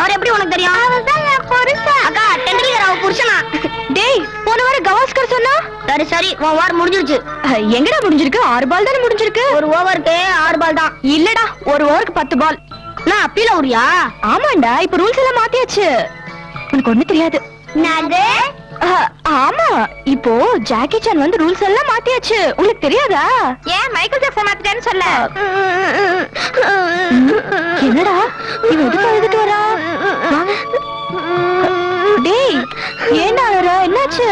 அவர் எப்படி உனக்கு தெரியும்? அவர்தான் என் புருஷன். அக்கா, டெண்டுல்கர் அவ புருஷனா? டேய், போன வாரம் கவாஸ்கர் சொன்னா? சரி சரி, உன் ஓவர் முடிஞ்சிருச்சு. எங்கடா முடிஞ்சிருக்கு? 6 பால் தானே முடிஞ்சிருக்கு. ஒரு ஓவருக்கு 6 பால் தான். இல்லடா, ஒரு ஓவருக்கு 10 பால். நான் அப்பீல உரியா? ஆமாண்டா, இப்ப ரூல்ஸ் எல்லாம் மாத்தியாச்சு. உனக்கு ஒண்ணு தெரியாது. நாது? ஆமா, இப்போ ஜாக்கி சான் வந்து ரூல்ஸ் எல்லாம் மாத்தியாச்சு. உங்களுக்கு தெரியாதா? ஏன் மைக்கேல் ஜாக்சன் மாத்திட்டேன்னு சொல்ல? என்னடா இவன் எதுக்கு அழுதுட்டு வரா? டேய், ஏன்டா அழற? என்னாச்சு?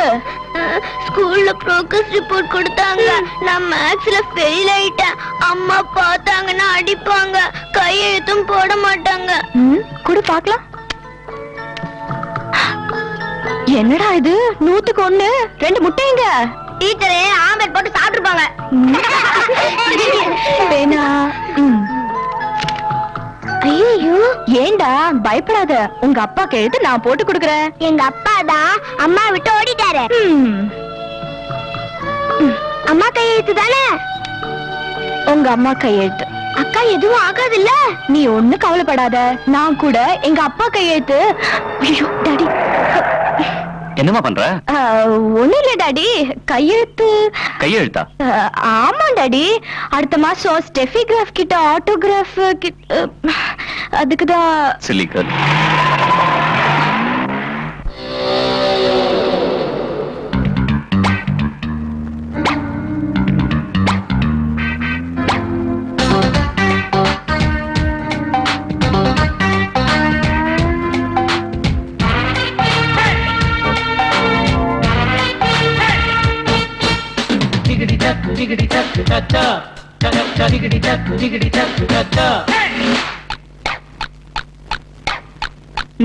ஸ்கூல்ல ப்ரோக்ரஸ் ரிப்போர்ட் கொடுத்தாங்க. நான் மேத்ஸ்ல ஃபெயில் ஆயிட்டேன். அம்மா பார்த்தாங்கன்னா அடிப்பாங்க. கையெழுத்தும் போட மாட்டாங்க. குடு பாக்கலாம். என்னடா இது? 100க்கு 1 2 முட்டைங்க. டீச்சரே ஆம்லெட் போட்டு சாப்பிட்டுருப்பாங்க. வேணா. ஐயோ, ஏண்டா பயப்படாத. உங்க அப்பா கையெழுத்து நான் போட்டு கொடுக்கறேன். எங்க அப்பா தான் அம்மா விட்டு ஓடிட்டாரு. அம்மா கையெழுத்து தானே? உங்க அம்மா கையெழுத்து. அக்கா எதுவும் ஆகாது இல்ல? நீ ஒண்ணு கவலைப்படாத. நான் கூட எங்க அப்பா கையெழுத்து. ஐயோ டாடி, என்னமா பண்ற? ஒண்ணு இல்ல டாடி, கையெழுத்து. கையெழுத்தா? ஆமா டாடி, அடுத்த மாசம் ஸ்டெஃபிகிராஃப் கிட்ட ஆட்டோகிராஃப் அதுக்குதான். சிலிக்கர்.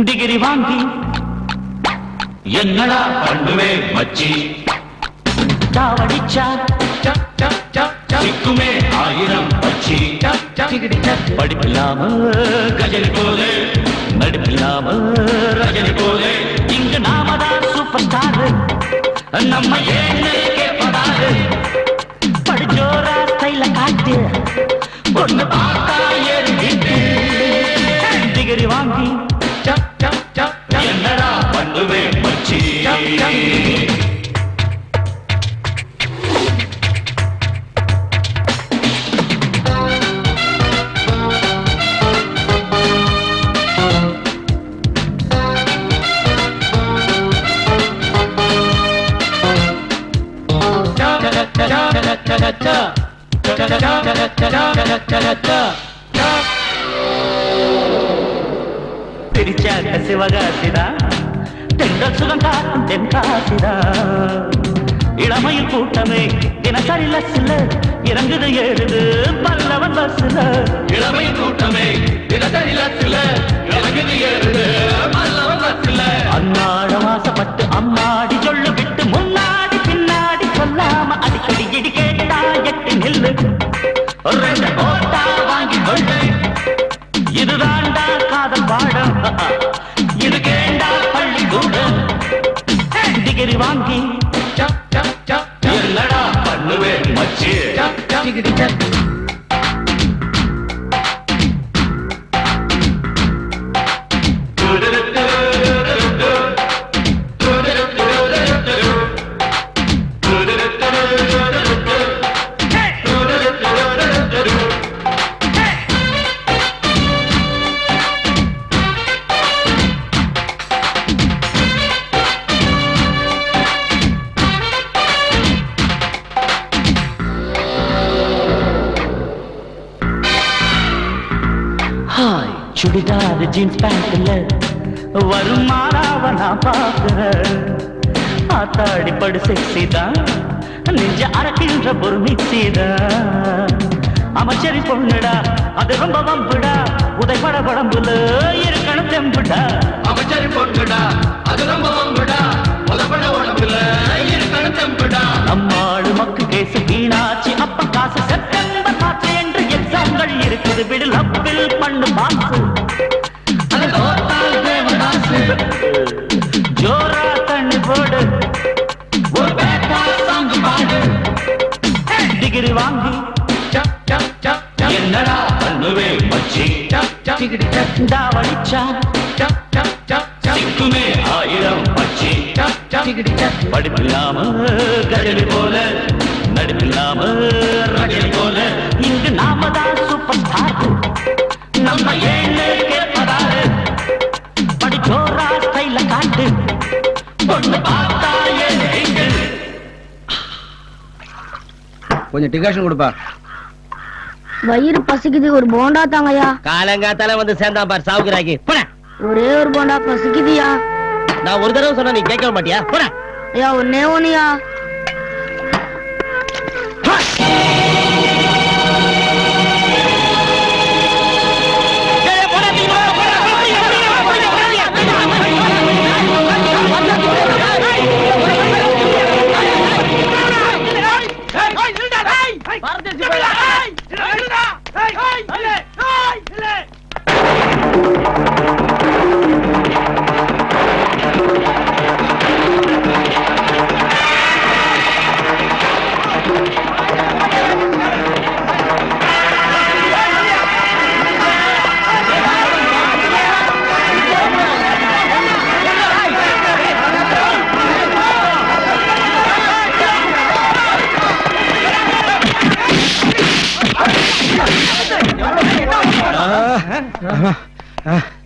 டிகிரி வாங்கி என்னடா பண்ணுவே மச்சி தாவடிச்சா சிக்குமே 1000 பச்சி படிப்பில்லாம கஜனி போலே நடிப்பில்லாம ரஜினி போலே இங்கு நாமதான் சூப்பர் ஸ்டார் நம்ம ஏன்னு கேட்பதாரு படிச்சோரா ஸ்டைல காட்டு பொண்ணு பார்த்தா ஏறி வீட்டு டிகிரி வாங்கி என்னடா பண்ணுவே மச்சி பிரிச்சாக்க சிவகாசிதா தென்றல் சுகம் காக்கும் தென்காசிதா இளமையில் கூட்டமே தினசரி லஸ்ல இறங்குது ஏறுது பல்லவன் பஸ்ல இளமையில் கூட்டமே தினசரி லஸ்ல இறங்குது ஏறுது பல்லவன் பஸ்ல அன்னாட வாசப்பட்டு அம்மாடி சொல்லு விட்டு முன்னாடி பின்னாடி சொல்லாம அடிக்கடி இடி கேட்டா எட்டு நில்லு ரெண்டு கோட்டா வாங்கி கொள்ளு இதுதாண்டா காதல் பாடம் இது கேண்டா பள்ளிக்கூடம் டிகிரி வாங்கி என்னடா பண்ணுவே மச்சி சுடிதார் ஜீன்ஸ் பேண்ட்ல வரும் மாறாவ நான் பாக்குறேன் ஆத்தாடி படு செக்ஸிதான் நெஞ்ச அரைக்கின்ற ஒரு மிக்சிதான் அமைச்சரி பொண்ணுடா அது ரொம்ப வம்புடா உதைப்பட படம்புல இருக்கணும் தெம்புடா அமைச்சரி பொண்ணுடா அது ரொம்ப வம்புடா உதைப்பட உடம்புல இருக்கணும் தெம்புடா நம்மாடு மக்கு கேசு வீணாச்சு அப்ப காசு செப்டம்பர் மாற்று என்று எக்ஸாம்கள் இருக்குது விடில் அப்பில் பண்ணு பாசு ஜோரா தண்ணி போடு ஒரு பேட்டா சாங்கு பாடு டிகிரி வாங்கி என்னடா பண்ணுவே மச்சி தாவடிச்சா சிக்குமே 1000 பச்சி படிப்பில்லாம கஜனி போல நடிப்பில்லாம ரஜினி போல இங்கு நாமதான் சூப்பர் ஸ்டார் நம்ம ஏன்னு கேட்பதாரு படிச்சோரா ஸ்டைல காட்டு பொண்ணு பார்த்தா ஏன்னு கொஞ்சம் டிகாஷன் கொடுப்பா. வயிறு பசிக்குது, ஒரு போண்டா தாங்கய்யா. காலங்காத்தால வந்து சேர்ந்தான் பார் சாவுகிறாக்கி. போடா. ஒரே ஒரு போண்டா பசிக்குதுயா. நான் ஒரு தடவை சொன்னா நீ கேட்க மாட்டியா? போடா. ஐயா ஒன்னே ஒண்ணுயா.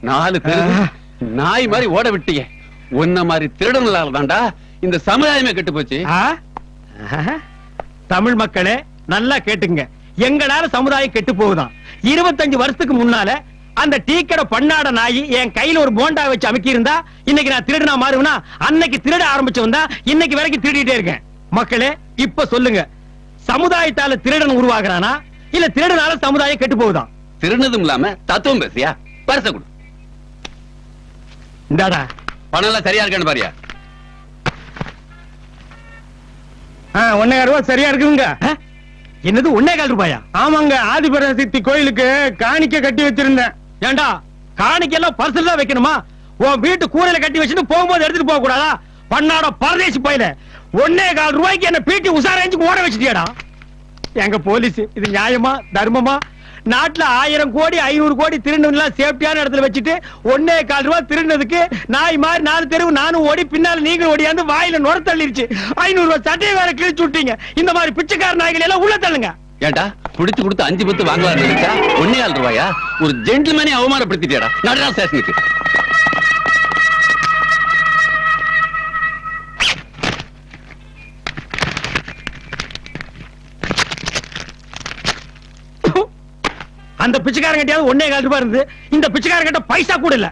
நாலு பேரு நாய் மாதிரி ஓட விட்டீங்க. உன்ன மாதிரி திருடனால தான்டா இந்த சமுதாயமே கெட்டு போச்சு. தமிழ் மக்களே நல்லா கேட்டுங்க, எங்களால சமுதாயம் கெட்டு போகுதான். 25 வருஷத்துக்கு முன்னால அந்த டீ கடை பண்ணாட நாய் என் கையில ஒரு போண்டா வச்சு அமுக்கி இருந்தா இன்னைக்கு நான் திருடனா மாறுவனா? அன்னைக்கு திருட ஆரம்பிச்சவன் தான் இன்னைக்கு வரைக்கும் திருடிட்டே இருக்கேன். மக்களே இப்ப சொல்லுங்க, சமுதாயத்தால திருடன் உருவாகிறானா இல்ல திருடனால சமுதாயம் கெட்டு போகுதா? திருநதும் இல்லாம தத்துவம் பேசியா? பரிச கொடு. இந்தாடா. பணம் எல்லாம் சரியா இருக்கான்னு பாரியா? 1,000 ரூபாய் சரியா இருக்குங்க. என்னது 1,4 ரூபாயா? ஆமாங்க, ஆதிபராசக்தி கோயிலுக்கு காணிக்க கட்டி வச்சிருந்தேன். ஏண்டா காணிக்கெல்லாம் பர்சல் தான் வைக்கணுமா? உன் வீட்டு கூரையில கட்டி வச்சுட்டு போகும்போது எடுத்துட்டு போக கூடாதா? பண்ணாட பரதேசி பையில 1,4 ரூபாய்க்கு என்ன பீட்டி உசாரஞ்சு ஓட வச்சுட்டியாடா? எங்க போலீஸ் இது நியாயமா தர்மமா? நாட்டுல 1000 கோடி 500 கோடி திருநெல்லாம் சேஃப்டியான இடத்துல வச்சுட்டு 1,4 ரூபாய் திருநதுக்கு நாய் மாதிரி 4 தெருவு நானும் ஓடி பின்னால நீங்களும் ஓடியாந்து வாயில நுர தள்ளிருச்சு. 500 ரூபாய் சட்டையை வேற கிழிச்சு விட்டீங்க. இந்த மாதிரி பிச்சைக்கார நாய்கள் எல்லாம் உள்ள தள்ளுங்க. ஏண்டா பிடிச்சு கொடுத்து 5 பத்து வாங்கலாம் நினைச்சா 1,4 ரூபாயா? ஒரு ஜென்டில்மேனே அவமானப்படுத்திட்டியாடா. நடரா ஸ்டேஷனுக்கு. அந்த பிச்சைக்காரங்கிட்டயாவது 1,4 ரூபாய் இருந்து இந்த பிச்சைக்காரங்கிட்ட பைசா கூட இல்ல.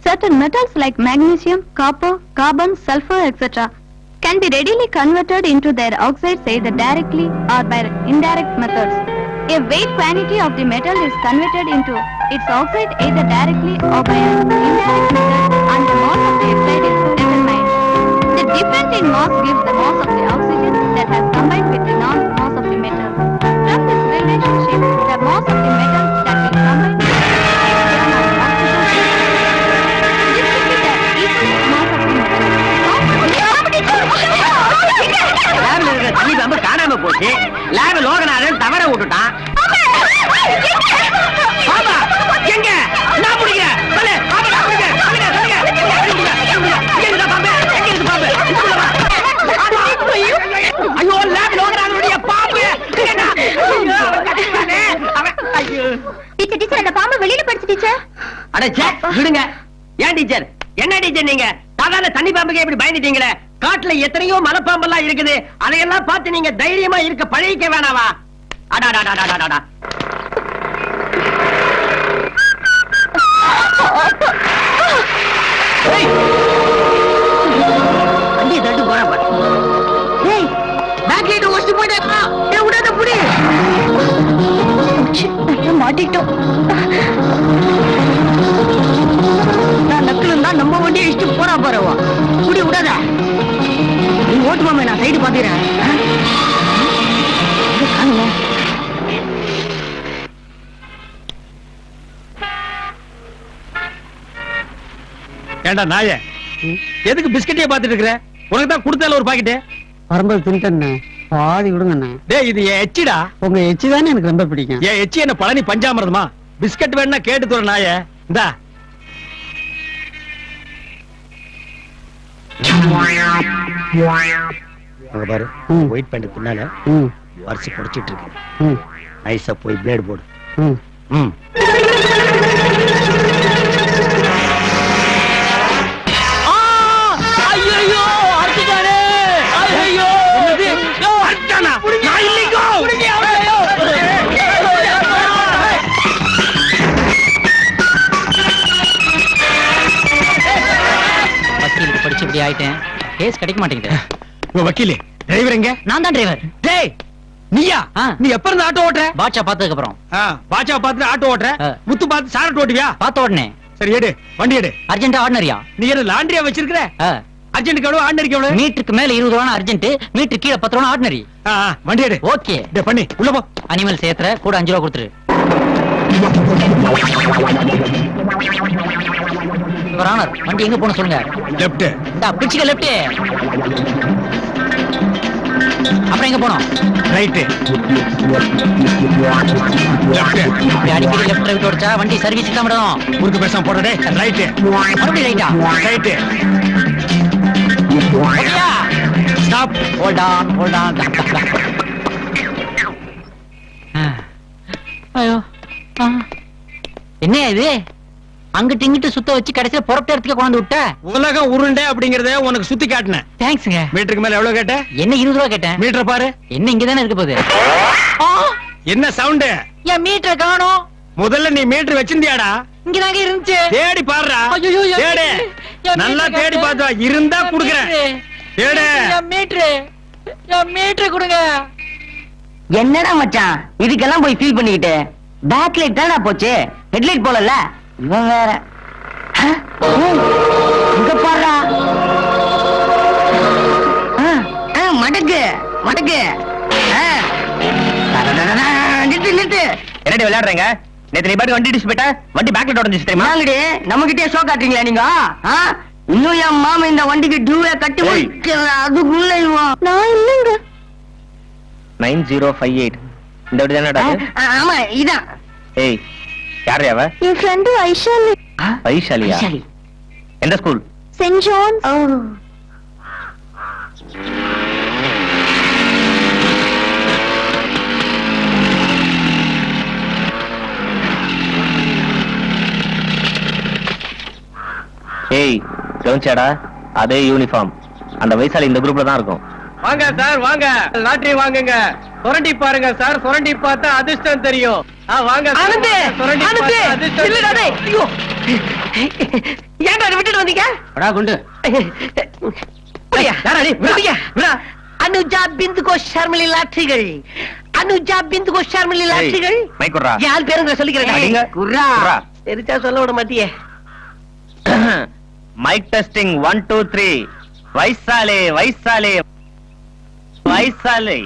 Certain metals like magnesium, copper, carbon, sulfur, etc. can be readily converted into their oxides either directly or by indirect methods. A weight quantity of the metal is converted into its oxide either directly or by an indirect method, and the mass of the oxide is determined. The difference in mass gives the mass of the oxygen that has combined with the non-mass of the metal. From this relationship, the mass of the metal that will combine with the oxygen. This will be the equal mass of the metal. லேப்ல இருக்கிற தண்ணி pump காணாம போச்சு. Lab Loganathan தவற விட்டுட்டான். பாபா எங்க? நான் பிடிக்கிறேன். சொல்லு பாபா, நான் பிடிக்கிறேன். சொல்லுங்க சொல்லுங்க. எங்க இருக்கு பாம்பு? எங்க இருக்கு பாம்பு? ஐயோ, லேப் லோகநாதனுடைய பாம்பு. டீச்சர் டீச்சர் அந்த பாம்பு வெளியில படிச்சு டீச்சர். அட சே, விடுங்க. ஏன் டீச்சர்? என்ன டீச்சர் நீங்க? சாதாரண தண்ணி பாம்புக்கு எப்படி பயந்துட்டீங்களே? காட்டுல எத்தனையோ மலைப்பாம்பெல்லாம் இருக்குது. அதையெல்லாம் பார்த்து நீங்க தைரியமா இருக்க பழகிக்க வேணாவா? அடாடாடாடாடாடா. அண்டி தட்டு போற பாரு. ஏய், பேக் லைட் ஒஸ்ட் போயிட்டா. ஏய், விடாத புடி. மாட்டிட்டோம். நான் நக்கலும் தான் நம்ம வண்டியை இஷ்டு போறா பாருவா. புடி விடாத. நீ ஓட்டு மாமே, நான் சைடு பாத்துக்கிறேன். ஏண்டா நாயே, எதுக்கு பிஸ்கட்டே பாத்துட்டு இருக்கிற? உனக்கு தான் கொடுத்தால ஒரு பாக்கெட்டு. வரும்போது தின்ட்டேண்ணே, பாதி விடுங்கண்ணே. டேய் இது என் எச்சிடா. உங்க எச்சி தானே எனக்கு ரொம்ப பிடிக்கும். என் எச்சி என்ன பழனி பஞ்சாமிரதமா? பிஸ்கட் வேணா கேட்டு தோற நாயே. இந்தா. அங்க பாரு, ஒயிட் பேண்ட் பின்னால வரிசை புடிச்சிட்டு இருக்கு. நைஸா போய் பிளேட் போடு. படிச்சு இப்படி ஆயிட்டேன். கேஸ் கிடைக்க மாட்டேங்குது. உங்க வக்கீலே, டிரைவர் எங்க? நான் தான் டிரைவர். டேய் நீயா? நீ எப்ப இருந்து ஆட்டோ ஓட்டுற? பாட்சா பார்த்ததுக்கு அப்புறம். பாட்சா பார்த்து ஆட்டோ ஓட்டுற? முத்து பார்த்து சாரட் ஓட்டுவியா? பார்த்த உடனே. சரி எடு, வண்டி எடு. அர்ஜென்டா ஆர்டினரியா? நீ என்ன லாண்டரியா வச்சிருக்கிற? அர்ஜென்ட்க்கு எவ்வளவு, ஆர்டினரிக்கு எவ்வளவு? மீட்டருக்கு மேல 20 ரூபா அர்ஜென்ட், மீட்டர் கீழே 10 ரூபா ஆர்டினரி. வண்டி எடு. ஓகே. டேய் பண்ணி உள்ள போ. அனிமல் சேத்ர கூட 5 ரூபா கொடுத்துரு. யுவர் ஆனர், வண்டி எங்க போணும் சொல்லுங்க. லெஃப்ட். டா பிடிச்சுக்க லெஃப்ட். அப்புறம் எங்க போணும்? ரைட். லெஃப்ட். இப்படி அடிக்கடி லெஃப்ட் ரைட் ஓடிச்சா வண்டி சர்வீஸ் தான் விடணும். முறுக்கு பேசாம போற. டேய் ரைட். மறுபடியும் ரைட்டா? ரைட். ஓகேயா? Stop. Hold on, hold on. ஐயோ, என்ன இது? அங்கிட்டு இங்கிட்டு சுத்த வச்சு கடைசியில புறப்பட்ட இடத்துக்கு கொண்டு விட்ட. உலகம் உருண்டை அப்படிங்கறத உனக்கு சுத்தி காட்டினேன். தேங்க்ஸ்ங்க. மீட்டருக்கு மேல எவ்வளவு கேட்ட? என்ன 20 ரூபா கேட்டேன். மீட்டர் பாரு. என்ன இங்கதானே இருக்க போகுது? என்ன சவுண்ட்? என் மீட்டரை காணோம். முதல்ல நீ மீட்டர் வச்சிருந்தியாடா? இங்கதாங்க இருந்துச்சு. தேடி பாருடா. தேடு, நல்லா தேடி பார்த்தா இருந்தா குடுக்குறேன். தேடு. என் மீட்டர் கொடுங்க. என்னடா மச்சான் இதுக்கெல்லாம் போய் ஃபீல் பண்ணிக்கிட்டு பேக் லைட் தானே போச்சு ஹெட்லைட் போலல இவன் வேற இங்க பாருடா மடக்கு மடக்கு நிட்டு நிட்டு என்னடி விளையாடுறீங்க நேத்து நீ பாட்டு வண்டி டிஸ் போயிட்ட வண்டி பேக்ல உடஞ்சிச்சு தெரியுமா நம்ம கிட்டே ஷோ காட்டுறீங்களா நீங்க இன்னும் என் மாமா இந்த வண்டிக்கு டியூவை கட்டி அதுக்குள்ள நான் இல்லைங்க 9058 இந்த வண்டி தானடா ஆமா இதான் ஏய் யாரு அவ என் ஃப்ரெண்டு வைஷாலி வைஷாலியா எந்த ஸ்கூல் சென்ட் ஜான்ஸ் ஏய் கவுன்சாடா அதே யூனிஃபார்ம் அந்த வைசாலி இந்த குரூப்ல தான் இருக்கும் வாங்க சார் வாங்க லாட்டரி வாங்குங்க சுரண்டி பாருங்க சார் சுரண்டி பார்த்தா அதிர்ஷ்டம் தெரியும் வாங்க சுரண்டி பார்த்தா அதிர்ஷ்டம் ஐயோ ஏன்டா விட்டுட்டு வந்தீங்க அடா குண்டு அனுஜா பிந்துகோ ஷர்மிலி லாட்ரிகள் அனுஜா பிந்துகோ ஷர்மிலி லாட்ரிகள் யார் பேருங்க சொல்லிக்கிறேன் குர்ரா தெரிச்சா சொல்ல விட மாட்டியே மைக் டெஸ்டிங் 1 2 3 வைசாலே வைசாலே வைசாலே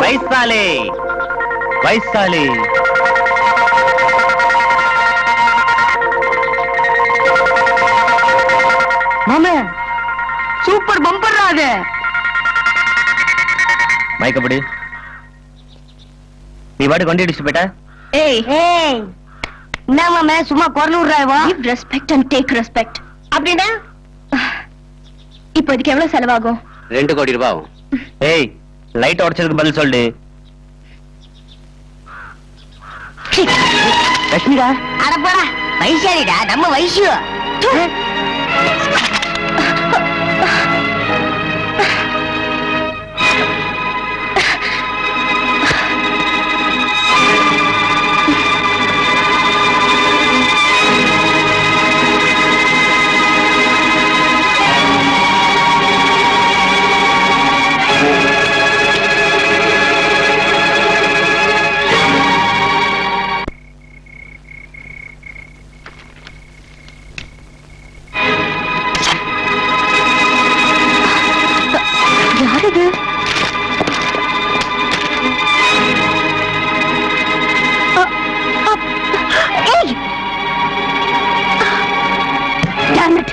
வைசாலே வைசாலே மாமே சூப்பர் பம்பர் அது மைக்கப்படி நீ வாடி கொண்டு அடிச்சு போயிட்ட ஏய் ஏய் என்ன மாமே சும்மா குரல் விடுறாயவா give respect and take respect அப்படின்னா இப்போ இதுக்கு எவ்வளவு செலவாகும் 2 கோடி ரூபாய் ஆகும். ஏய் லைட் உடைச்சதுக்கு பதில் சொல்லு லட்சுமிடா அட போடா வைசாலிடா நம்ம வைசு யார் இது ஏய் damn it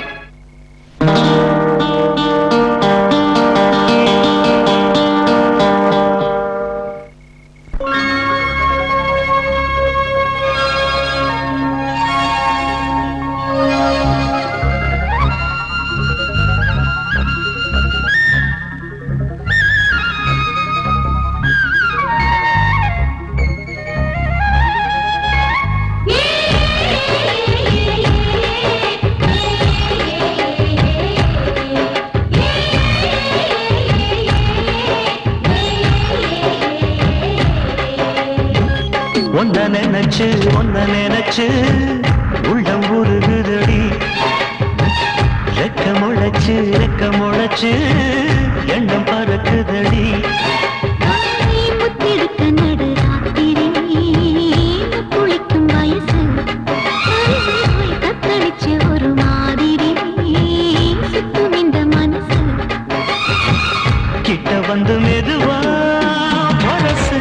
ஒன்ன நினைச்சு உள்ளம் உருகுதடி ரெக்க முளைச்சு எண்ணம் பறக்குதடி முத்திருக்க நடு ராத்திரி குளிக்கும் வயசு தத்தளிச்சு ஒரு மாதிரி சுத்தும் இந்த மனசு கிட்ட வந்து மெதுவா மனசு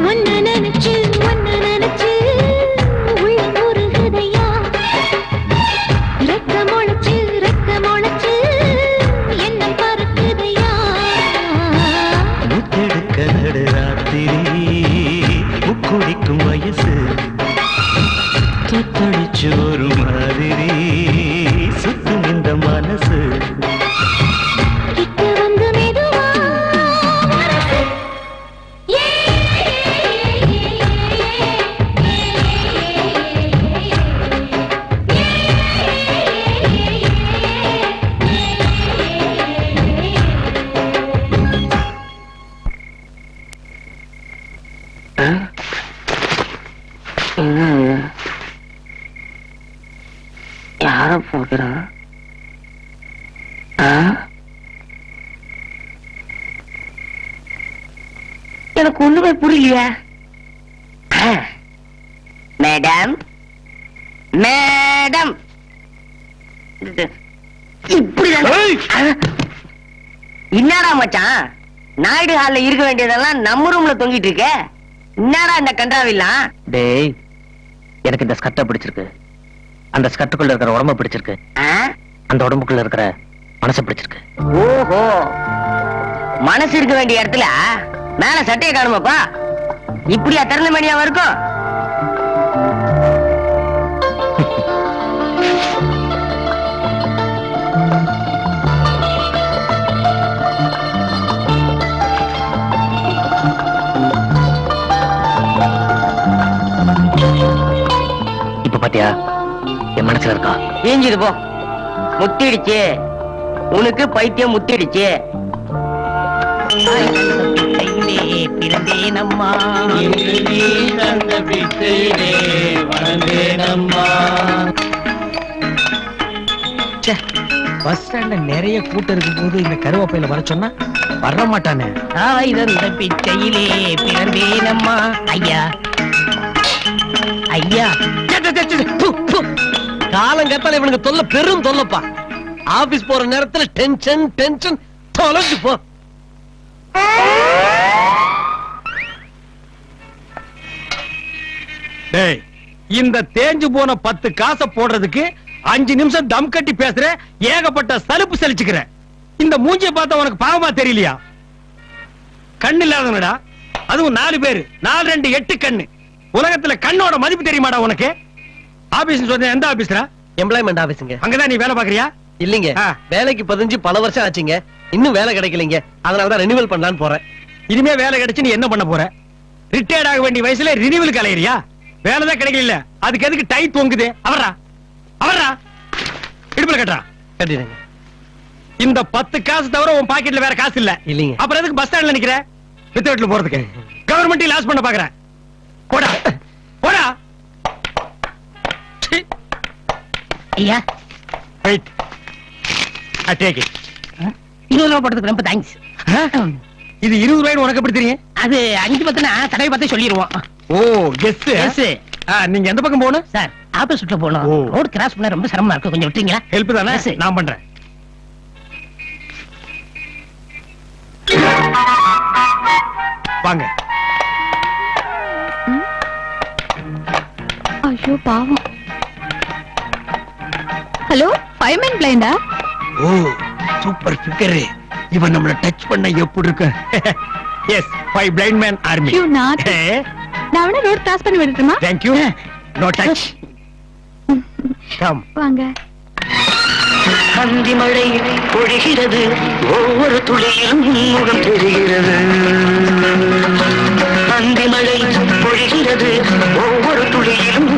ஒன்னு நினைச்சு உள்ள உருகுதையா ரெக்க முளைச்சு என்ன பறக்குதையா முத்தெடுக்க நடுராத்திரி முக்குடிக்கும் வயசு தொத்தடிச்சு ஒரு மாதிரி சுத்தும் இந்த மனசு கிட்ட வந்து மெதுவா மனசு யார போகிறான்? எனக்கு ஒண்ணுமே புரியலையா? மேடம் மேடம் என்னடா மச்சான், நாயுடு ஹால்ல இருக்க வேண்டியதெல்லாம் நம்ம ரூம்ல தொங்கிட்டு இருக்க. என்னடா இந்த கண்டாவில்லாம்? டேய், எனக்கு இந்த ஸ்கர்ட்டை பிடிச்சிருக்கு. அந்த ஸ்கர்ட்டுக்குள்ள இருக்கிற உடம்ப பிடிச்சிருக்கு. அந்த உடம்புக்குள்ள இருக்கிற மனசை பிடிச்சிருக்கு. ஓஹோ, மனசு இருக்க வேண்டிய இடத்துல மேல சட்டையை காணுமாப்பா? இப்படியா திறந்த மணியாவா இருக்கும்? இப்ப பாத்தியா என் மனசுல இருக்கா? ஏஞ்சிது போ. முத்திடுச்சு உனக்கு, பைத்தியம் முத்திடுச்சு. பிறந்தேனம்மா பஸ் ஸ்டாண்ட்ல நிறைய கூட்டம் இருக்கும் போது இந்த கருவேப்பையில வர சொன்னா வர மாட்டானே. தாய் தந்த பிச்சையிலே பிறந்தேனம்மா. ஐயா ஐயா, காலங்கத்தால இவனுக்கு தொல்லை பெரும் தொல்லப்பா. ஆபீஸ் போற நேரத்துல டென்ஷன் டென்ஷன் தொலைஞ்சு போ. டேய், இந்த தேஞ்சு போன 10 காசை போடுறதுக்கு 5 நிமிஷம் தம் கட்டி பேசுற, ஏகப்பட்ட சலுப்பு சலிச்சுக்கிற. இந்த மூஞ்சியை பார்த்தா உனக்கு பாவமா தெரியலையா? கண்ணு இல்லாதவனடா, அதுவும் 4 பேரு, 4 2 8 கண்ணு. உலகத்துல கண்ணோட மதிப்பு தெரியுமாடா உனக்கு? ஆபீஸ் சொன்ன எந்த ஆபீஸ்ரா? எம்ப்ளாய்மெண்ட் ஆபீஸ்ங்க. அங்கதான் நீ வேலை பாக்குறியா? இல்லீங்க, வேலைக்கு 15 பல வருஷம் ஆச்சுங்க. இன்னும் வேலை கிடைக்கலீங்க. அதனாலதான் ரெனிவல் பண்ணலான்னு போறேன். இனிமே வேலை கிடைச்சு நீ என்ன பண்ண போற? ரிட்டையர்ட் ஆக வேண்டிய வயசுல ரினிவல் கலையறியா? வேலைதான் கிடைக்கல, அதுக்கு எதுக்கு டை தொங்குது? அவரா அவரா இடுப்புல கட்டுறா. கட்டிடுங்க. இந்த 10 காசு தவிர உன் பாக்கெட்ல வேற காசு இல்ல. இல்லீங்க. அப்புறம் எதுக்கு பஸ் ஸ்டாண்ட்ல நிக்கிற? வித்து வீட்டுல போறதுக்கு கவர்மெண்ட் லாஸ் பண்ண பாக்குற. போடா போடா. ஐயா, வெயிட், I take it. 20 ரூபாய் போட்டதுக்கு ரொம்ப தேங்க்ஸ். இது 20 ரூபாய் உனக்கு எப்படி தெரியும்? அது 5 பத்துனா தடவை பார்த்து சொல்லிடுவோம். ஓ, கெஸ். Yes. நீங்க எந்த பக்கம் போகணும்? சார், ஆபீஸ் விட்டு போகணும். ஓ. ரோட் கிராஸ் பண்ண ரொம்ப சிரமமா இருக்கு, கொஞ்சம் விட்டுறீங்களா? ஹெல்ப் தானே? Yes. நான் பண்றேன். வாங்க. ஐயோ பாவம். ஹலோ, ஃபைர்மேன் பிளைண்டா? Oh, super figure. இவன் நம்மள டச் பண்ண எப்படி இருக்கு? Yes, 5 blind man army. You not. நான் அவனை ரோட் கிராஸ் பண்ணி விடட்டுமா? Thank you. No touch. Come. வாங்க. அந்தி மழை பொழிகிறது, ஒவ்வொரு துளியிலும் முகம் தெரிகிறது. அந்தி மழை பொழிகிறது, ஒவ்வொரு துளியிலும்.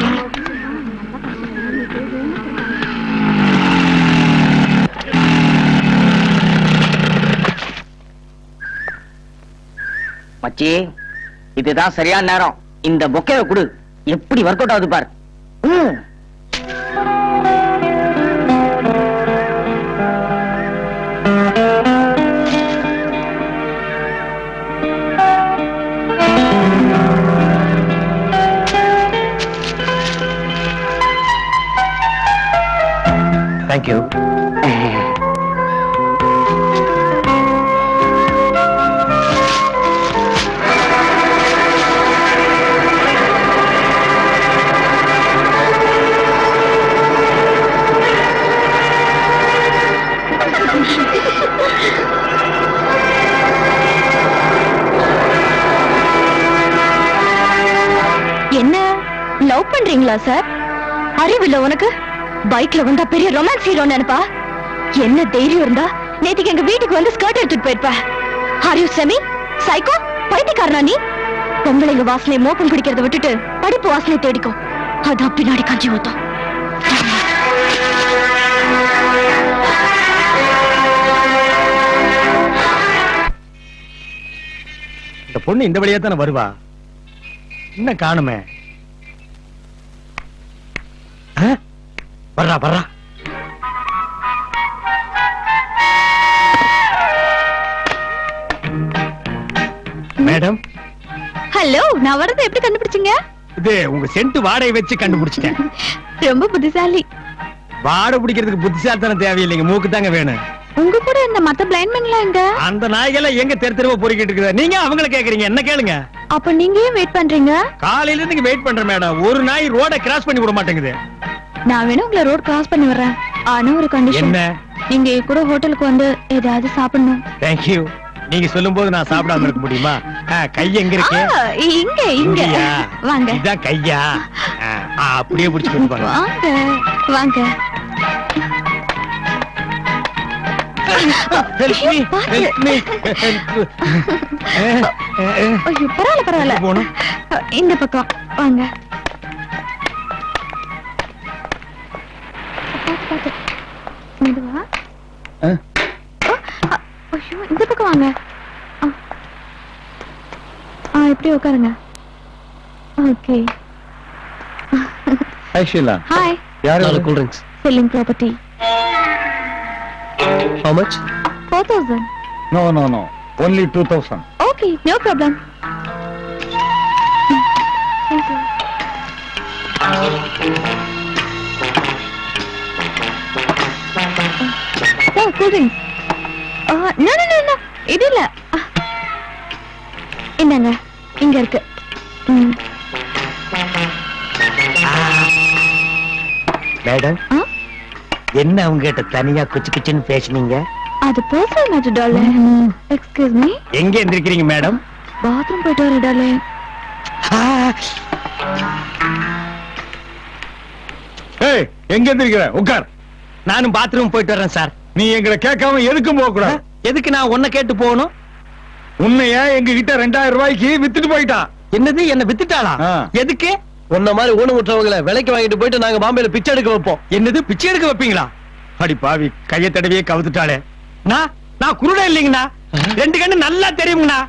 மச்சி, இதுதான் சரியான நேரம். இந்த பொக்கையை கொடு, எப்படி ஒர்க் அவுட் ஆகுது பார். Thank you. லவ் பண்றீங்களா சார்? அறிவில்ல உனக்கு? பைக்ல வந்தா பெரிய ரொமான்ஸ் ஹீரோ நினைப்பா. என்ன தைரியம் இருந்தா நேத்துக்கு எங்க வீட்டுக்கு வந்து ஸ்கர்ட் எடுத்துட்டு போயிருப்ப. Are you semi psycho? பைத்தியக்காரனா நீ? பொம்பளைங்க வாசனை மோப்பம் பிடிக்கிறத விட்டுட்டு படிப்பு வாசனை தேடிக்கும். அதான் பின்னாடி கஞ்சி ஊத்தும். இந்த பொண்ணு இந்த வழியா தானே வருவா, என்ன காணுமே? வர்றா வர்றா. மேடம், ஹலோ, நான் வரதை எப்படி கண்டுபிடிச்சீங்க? இது உங்க சென்ட் வாடகை வச்சு கண்டுபிடிச்சிட்டேன். ரொம்ப புத்திசாலி. வாடகை பிடிக்கிறதுக்கு புத்திசாலித்தனம் தேவையில்லைங்க, மூக்கு தாங்க வேணும். உங்க கூட இந்த மத்த பிளைண்ட்மேன்லாம் எங்க? அந்த நாய்களை எங்க தெரு தெருவா பொறுக்கிட்டு இருக்குது, நீங்க அவங்கள கேக்குறீங்க, என்ன கேளுங்க. அப்ப நீங்க ஏன் வெயிட் பண்றீங்க? காலையில இருந்து வெயிட் பண்றேன் மேடம், ஒரு நாய் ரோட கிராஸ் பண்ணி விட மாட்டேங்குது. நான் வேணா உங்களை ரோட் கிராஸ் பண்ணி வர்றேன். ஆனா ஒரு கண்டிஷன். என்ன? நீங்க என் கூட ஹோட்டலுக்கு வந்து ஏதாவது சாப்பிடணும். தேங்க்யூ. நீங்க சொல்லும் போது நான் சாப்பிடாம இருக்க முடியுமா? கை எங்க இருக்கு? இங்க இங்க இங்கயா? வாங்க. இதான் கையா? அப்படியே பிடிச்சு கொடுப்பாங்க. வாங்க வாங்க. Help me, help me, help. ஐயோ, பரவாயில்ல பரவாயில்ல. போணும். இந்த பக்கம் வாங்க. பாத்து மெதுவா. ஐயோ, இந்த பக்கம் வாங்க. இப்படி உட்காருங்க. ஓகே. Hi Sheila. ஹாய். நாலு cool drinks. Selling property. How much? 4000. No. Only 2000. Okay, no problem. Thank you. Oh, cool drinks. No. இது இல்ல. இந்தாங்க, இங்க இருக்கு. மேடம், என்ன அவங்க கிட்ட தனியா குச்சி குச்சின்னு பேசுனீங்க? அது personal matter darling. Excuse me. எங்க எந்திரிக்கிறீங்க மேடம்? பாத்ரூம் போயிட்டு வர டார்லிங். ஏய், எங்க எந்திரிக்கிற? உட்கார். நானும் பாத்ரூம் போயிட்டு வரேன் சார். நீ எங்களை கேட்காம எதுக்கும் போக கூடாது. எதுக்கு நான் உன்னை கேட்டு போகணும்? உன்னைய எங்க கிட்ட 2000 ரூபாய்க்கு வித்துட்டு போயிட்டான். என்னது, என்ன வித்துட்டாளா? எதுக்கு? உன்ன மாதிரி ஊனமுற்றவங்களை விலைக்கு வாங்கிட்டு போயிட்டு நாங்க பாம்பேல பிச்சை எடுக்க வைப்போம். என்னது, பிச்சை எடுக்க வைப்பீங்களா? அடி பாவி, கைய தடவியே கவுத்துட்டாளே. நான் குருடா இல்லைங்கண்ணா, 2 கண்ணு நல்லா தெரியுங்கண்ணா.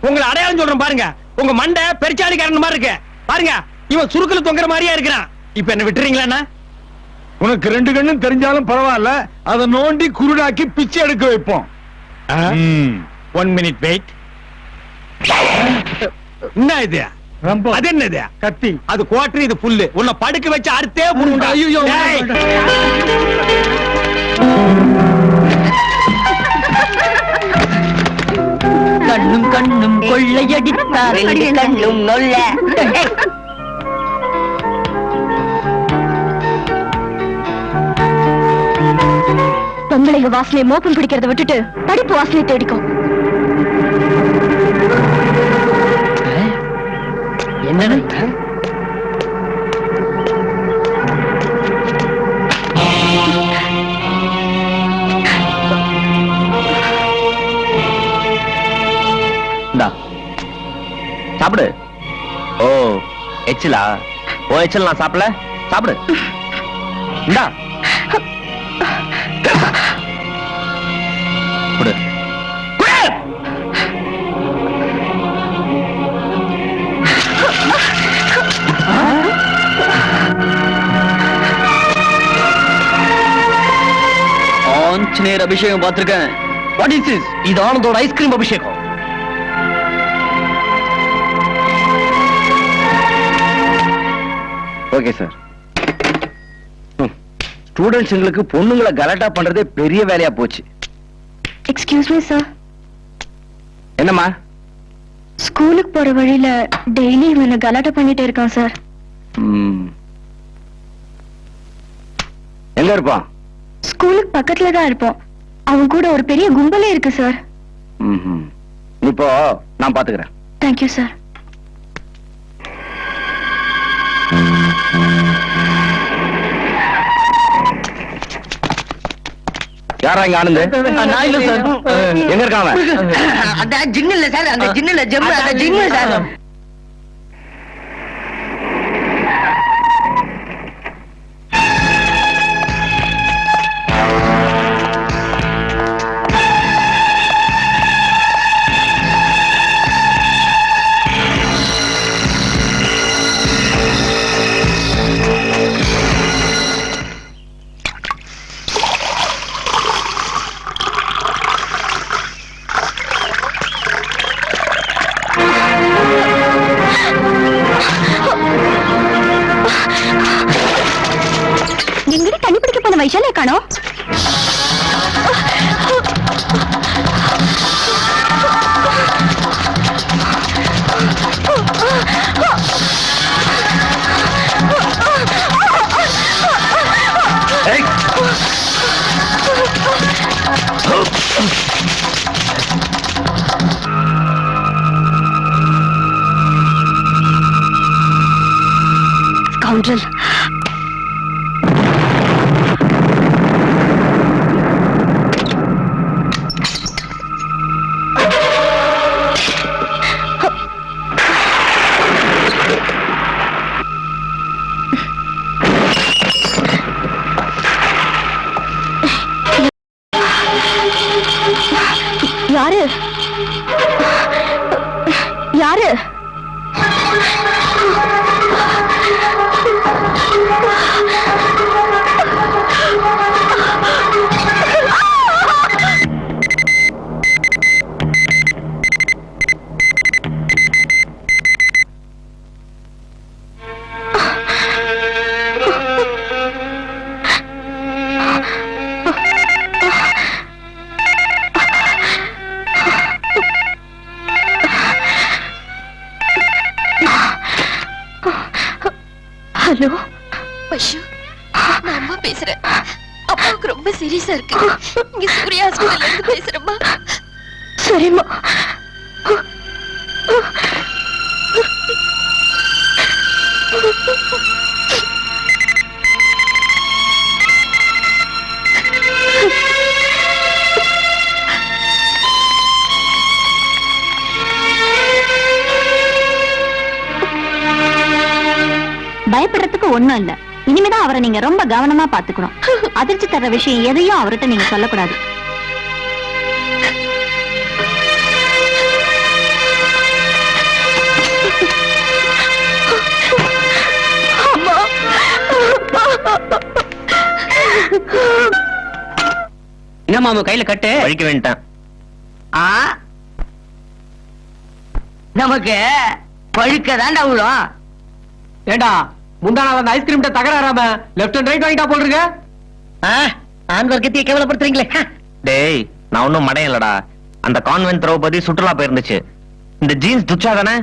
உங்களை அடையாளம் சொல்றேன் பாருங்க. உங்க மண்டை பெருச்சாளிக்காரன் மாதிரி இருக்கு பாருங்க. இவன் சுருக்குல தொங்குற மாதிரியா இருக்கிறான். இப்ப என்ன விட்டுறீங்களா? உனக்கு 2 கண்ணும் தெரிஞ்சாலும் பரவாயில்ல, அதை நோண்டி குருடாக்கி பிச்சை எடுக்க வைப்போம். 1 minute வெயிட். என்ன இது? அது என்னது? கத்தி. அது குவார்டர், இது புல்லு. உன்னை படுக்க வச்சு அறுத்தே புடுண்டா. ஐயோ. கண்ணும் கொள்ளையடித்தார், கண்ணும் நொல்ல. பொம்பளைங்க வாசனை மோப்பம் பிடிக்கிறத விட்டுட்டு படிப்பு வாசனை தேடிக்கும். என்னடா சாப்பிடு. ஓ எச்சிலா? ஓ எச்சில் நான் சாப்பிடல, சாப்பிடு. இந்தா குடு. ஆஞ்சநேயர் அபிஷேகம் பார்த்திருக்கேன். What is this? இது ஆனந்தோட ஐஸ்கிரீம் அபிஷேகம். Okay sir. ஸ்டூடெண்ட்ஸ்ங்களுக்கு பொண்ணுங்களை கலாட்டா பண்றதே பெரிய வேலையா போச்சு. Excuse me sir. என்னம்மா? ஸ்கூலுக்கு போற வழியில டெய்லி இவனை கலாட்டா பண்ணிட்டே இருக்கான் சார். எங்க இருப்பான்? ஸ்கூலுக்கு பக்கத்துல தான் இருப்போம். அவன் கூட ஒரு பெரிய கும்பலே இருக்கு சார். இப்போ நான் பாத்துக்கிறேன். Thank you sir. யாரா இங்க ஆனந்து? நான் இல்ல சார். எங்க இருக்கான் அவன்? அந்த ஜின்னு இல்ல சார், அந்த ஜின்னு இல்ல, ஜெம்மு, அந்த ஜின்னு சார். எங்கடி தண்ணி பிடிக்க போன வைஷாலே காணோம். Scoundrel. யாரு யாரு? ஹலோ ஐயோ, நான் அம்மா பேசுறேன். அப்பாவுக்கு ரொம்ப சீரியஸா இருக்கு. இங்க சூர்யா ஹாஸ்பிடல்ல இருந்து பேசுறேம்மா. சரிம்மா. பயப்படுறதுக்கு ஒண்ணும் இல்ல. இனிமேதான் அவரை நீங்க ரொம்ப கவனமா பாத்துக்கணும். அதிர்ச்சி தர விஷயம் எதையும் அவர்கிட்ட நீங்க சொல்லக்கூடாது. என்னம்மா உங்க கையில கட்டு? வழிக்க வேண்டாம். ஆ, நமக்கு பழுக்க தாண்டா விழும். ஏண்டா முந்தானா வந்து ஐஸ்கிரீம் தகராறாம லெஃப்ட் அண்ட் ரைட் வாங்கிட்டா போல் இருக்க. ஆண் வர்க்கத்தையே கேவலப்படுத்துறீங்களே. டேய், நான் ஒன்னும் மடையன் இல்லடா. அந்த கான்வென்ட் திரௌபதி சுற்றுலா போயிருந்துச்சு. இந்த ஜீன்ஸ் துச்சா தானே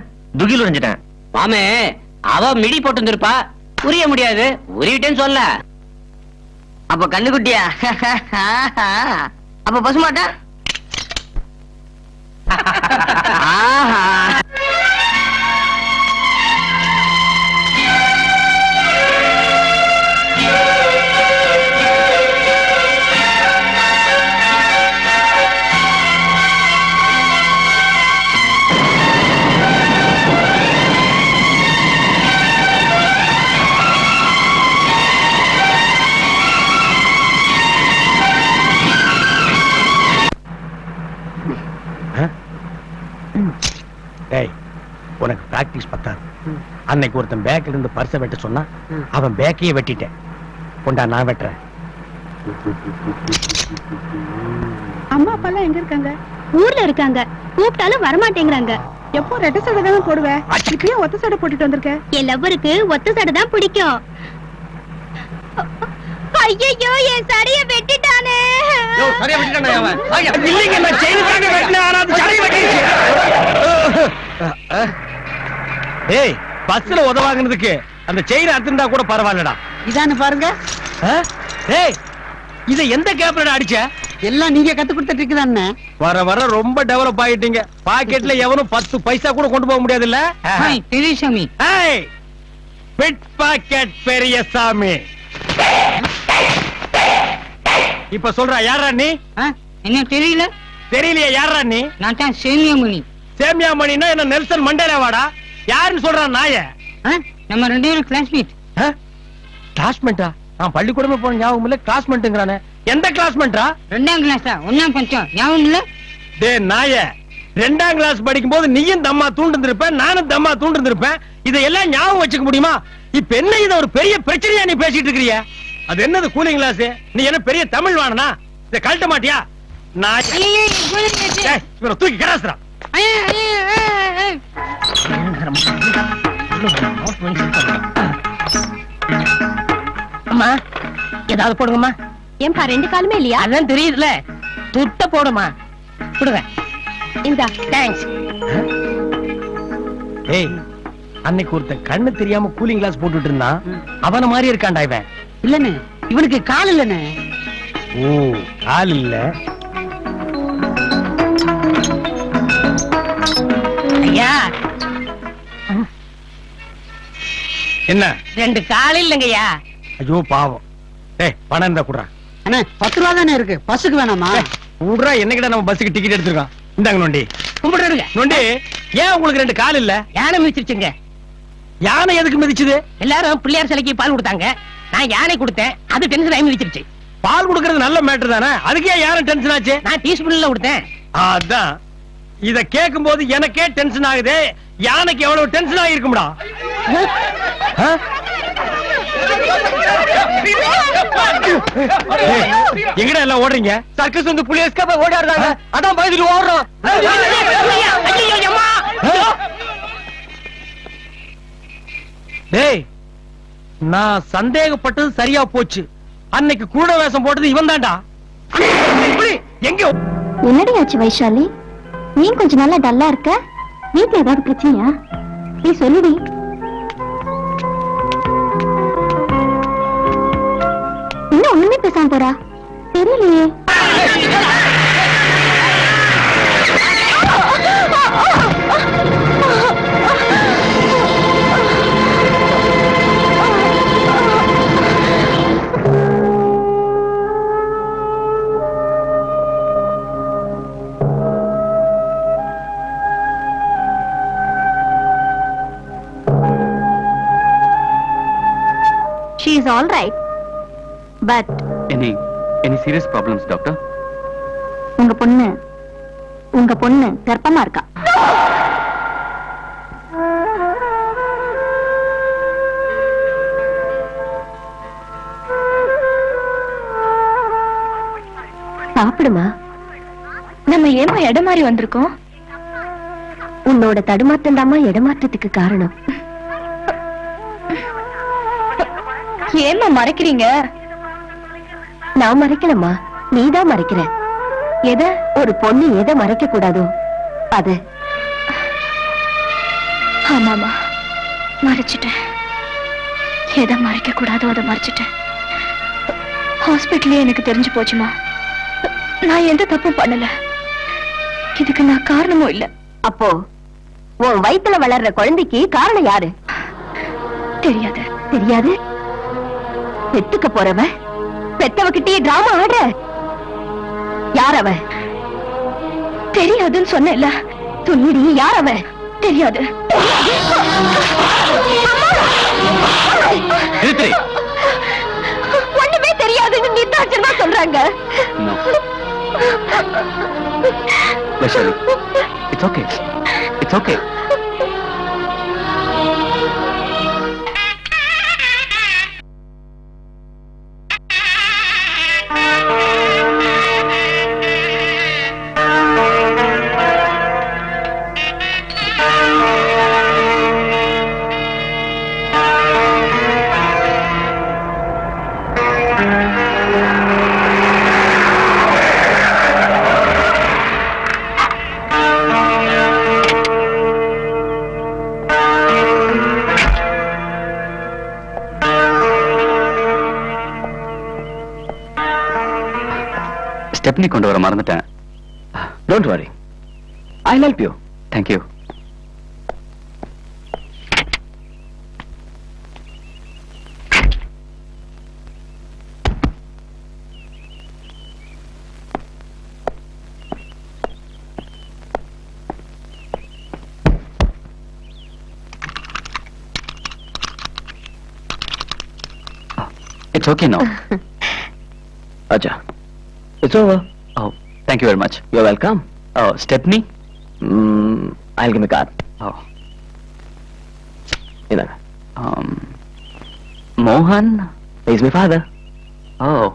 துகில் உறிஞ்சிட்டேன். மாமே, அவ மிடி போட்டு இருந்திருப்பா, உரிய முடியாது. உரிவிட்டேன்னு சொல்ல. அப்ப கண்ணுக்குட்டியா? அப்ப பசுமாட்டா? ஆஹா. உனக்கு பிராக்டிஸ் பத்தாது. அன்னைக்கு ஒருத்தன் பேக்ல இருந்து பர்ஸ வெட்ட சொன்னா அவன் பேக்கையே வெட்டிட்டேன். கொண்டா, நான் வெட்டுறேன். அம்மா அப்பா எல்லாம் எங்க இருக்காங்க? ஊர்ல இருக்காங்க. கூப்பிட்டாலும் வரமாட்டேங்கிறாங்க. எப்போ ரெட்டை சடை தான் போடுவேன். இப்பயும் ஒத்த சடை போட்டுட்டு வந்திருக்க. என் லவ்வருக்கு ஒத்த சடை தான் பிடிக்கும். ஐயோ, என் சடைய வெட்டிட்டானே. இல்லைங்க, நான் செயினுக்காக வெட்டினேன். ஆனா அது சடையை வெட்டிடுச்சு. ஏய், பஸ்ல உதவாங்கினதுக்கு அந்த செயின் அறுத்திருந்தா கூட பரவாயில்லடா. இதானு பாருங்க. ஏய், இத எந்த கேப்ல அடிச்ச? எல்லாம் நீங்க கத்து கொடுத்த ட்ரிக் தானே. வர வர ரொம்ப டெவலப் ஆயிட்டீங்க. பாக்கெட்ல எவனும் 10 பைசா கூட கொண்டு போக முடியாது இல்ல? பெரியசாமி. ஏய், பிட் பாக்கெட் பெரியசாமி. இப்ப சொல்றா, யாரா நீ? என்ன தெரியல? தெரியலையே, யாரா நீ? நான் தான் சேமியாமணி. சேமியா மணின்னா என்ன நெல்சன் மண்டேலாவாடா? யாருன்னு சொல்றான் நாய? நம்ம 2 பேரும் கிளாஸ்மேட். கிளாஸ்மேட்டா? நான் பள்ளிக்கூடமே போன ஞாபகம் இல்ல, கிளாஸ்மேட்டுங்கறானே. எந்த கிளாஸ்மேட்டா? 2ஆம் கிளாஸா? 1ஆம் பஞ்சம் ஞாபகம் இல்ல? டே நாய, 2ஆம் கிளாஸ் படிக்கும் போது நீயும் தம்மா தூண்டிருந்திருப்பேன், நானும் தம்மா தூண்டிருந்திருப்பேன். இதெல்லாம் ஞாபகம் வச்சுக்க முடியுமா? இப்ப என்ன இத ஒரு பெரிய பிரச்சனையா நீ பேசிட்டு இருக்கிறிய? அது என்னது கூலிங் கிளாஸ்? நீ என்ன பெரிய தமிழ் வாணனா? இத கழட்ட மாட்டியா? நான் இவரை தூக்கி கராசுறா. அம்மா ஏதாவது போடுங்கம்மா. ஏன்பா 2 காலுமே இல்லையா? அதான் தெரியுதுல, துட்ட போடுமா. கொடுங்க. இந்தா. தேங்க்ஸ். ஏய், அன்னைக்கு ஒருத்தன் கண்ணு தெரியாம கூலிங் கிளாஸ் போட்டுட்டு இருந்தான், அவன மாதிரி இருக்கான்டா இவன். இல்லண்ணே, இவனுக்கு கால் இல்லண்ணே. ஓ, கால் இல்ல. ஐயா, என்ன? 2 கால் இல்லைங்கய்யா. ஐயோ பாவம். ஏய், பணம் இருந்தா குடுறா. அண்ணே 10 ரூபா தானே இருக்கு, பஸ்ஸுக்கு வேணாமா? குடுறா, என்னக்கிட்ட நம்ம பஸ்ஸுக்கு டிக்கெட் எடுத்துருக்கோம். இந்தாங்க நொண்டி. கும்பிடுறேங்க. நொண்டி, ஏன் உங்களுக்கு 2 கால் இல்ல? யானை மிதிச்சிருச்சுங்க. யானை எதுக்கு மிதிச்சுது? எல்லாரும் பிள்ளையார் சிலைக்கு பால் கொடுத்தாங்க, நான் யானை கொடுத்தேன், அது டென்ஷன் ஆகி மிதிச்சிருச்சு. பால் கொடுக்கறது நல்ல மேட்டர் தானே, அதுக்கே யாரும் டென்ஷன் ஆச்சு? நான் டீஸ்பூன்ல கொடுத்தேன். அதான் இத கேட்கும் போது எனக்கே டென்ஷன் ஆகுது. யானைக்கு எவ்வளவு டென்ஷன் ஆகிருக்கும்டா. எங்கடா எல்லாம் ஓடுறீங்க? சர்க்கஸ் வந்து புலி எஸ்கேப்ப ஓடாடுறாங்க, அதான் பயந்துட்டு ஓடுறோம். டேய், நான் சந்தேகப்பட்டது சரியா போச்சு. அன்னைக்கு கூட வேஷம் போட்டது இவன் தான்டா. எங்க என்னடி ஆச்சு வைஷாலி? நீ கொஞ்சம் நல்லா டல்லா இருக்க. வீட்டுல ஏதாவது பிரச்சனையா? நீ சொல்லுடி. இன்னும் ஒண்ணுமே பேசாம போறா, தெரியலையே. She is all right, but any serious problems, doctor? உங்க பொண்ணு கர்ப்பமா இருக்கா. சாப்பிடுமா. நம்ம ஏமா இடம் மாறி வந்திருக்கோம்? உன்னோட தடுமாற்றம் தாமா இடமாற்றத்துக்கு காரணம். ஏமா மறைக்கிறீங்க? நான் மறைக்கலம்மா, நீதான் மறைக்கிற. எதை ஒரு பொண்ணு எதை மறைக்க கூடாதோ அது. ஆமாமா, மறைச்சிட்டேன். எதை மறைக்க கூடாதோ அதை மறைச்சிட்டேன். ஹாஸ்பிட்டலே எனக்கு தெரிஞ்சு போச்சுமா. நான் எந்த தப்பும் பண்ணல, இதுக்கு நான் காரணமும் இல்ல. அப்போ உன் வயித்துல வளர்ற குழந்தைக்கு காரணம் யாரு? தெரியாது. தெரியாது? பெத்துக்க போறவ பெத்தவகிட்டே டிராமா ஆடுற. யார் அவ? தெரியாதுன்னு சொன்னேன்ல. சொல்லிடி, யார் அவ? தெரியாது. ஒண்ணுமே தெரியாதுன்னு நிர்தாட்சணமா சொல்றாங்க. It's okay. It's okay. Stepney கொண்டு வர மறந்துட்டேன். Don't worry, I help you. Thank you. It's okay now. Acha. It's over. Oh, thank you very much. You're welcome. Oh, Stepney? I'll give me card. Oh, இந்தாங்க. Mohan? He's my father. Oh.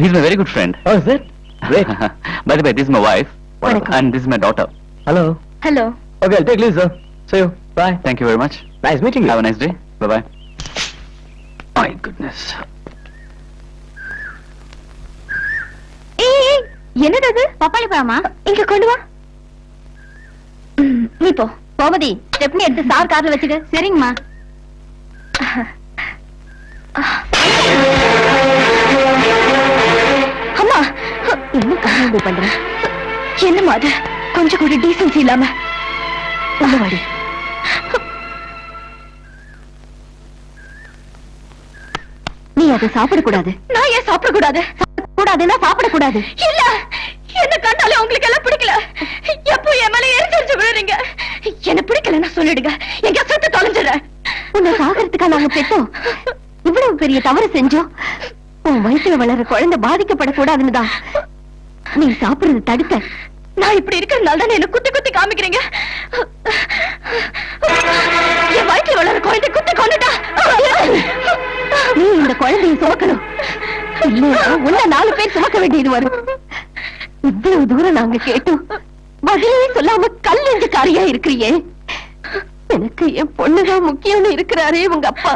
He's my very good friend. Oh, is it? Great. By the way, this is my wife. Vanakkam. And this is my daughter. Hello. Hello. Okay, I'll take leave, sir. See you. Bye. Thank you very much. Nice meeting you. Have a nice day. Bye-bye. My goodness. ஏய் என்னது அது? பப்பாளி பழமா? இங்க கொண்டு வா. நீ போ. கோமதி ஸ்டெப்னி எடுத்து சார் கார்ல வச்சுடு. சரிங்கம்மா. அம்மா என்ன காரணம் பண்ற? என்னம்மா அது? கொஞ்சம் கூட டீசன்சி இல்லாம உள்ள வாடி. நீ அதை சாப்பிடக்கூடாது. நான் ஏன் சாப்பிடக்கூடாது? கூடாதுன்னா சாப்பிடக்கூடாது. இல்ல என்ன கண்டாலே உங்களுக்கு எல்லாம் பிடிக்கல. எப்போ என் மேல எரிஞ்சு விழுறீங்க. என்ன பிடிக்கலன்னா சொல்லிடுங்க. எங்க சொத்து தொலைஞ்சிட. உன்னை சாகிறதுக்கா நாங்க பெற்றோம். இவ்வளவு பெரிய தவறு செஞ்சோம். உன் வயிற்றுல வளர குழந்தை பாதிக்கப்படக்கூடாதுன்னு தான் நீ சாப்பிடுறது தடுக்க. நான் இப்படி இருக்கிறதுனால தான் என்ன குத்தி குத்தி காமிக்கிறீங்க. என் வயிற்றுல வளர குழந்தை குத்தி கொண்டுட்டா. நீ இந்த குழந்தையை சுமக்கணும். இல்லையா உன்ன 4 பேர் சுமக்க வேண்டியது வரும். இவ்வளவு தூரம் நாங்க கேட்டோம். பதிலே சொல்லாம கல்லெஞ்சக்காரியா இருக்கிறியே. எனக்கு என் பொண்ணுதான் முக்கியம்னு இருக்கிறாரே உங்க அப்பா.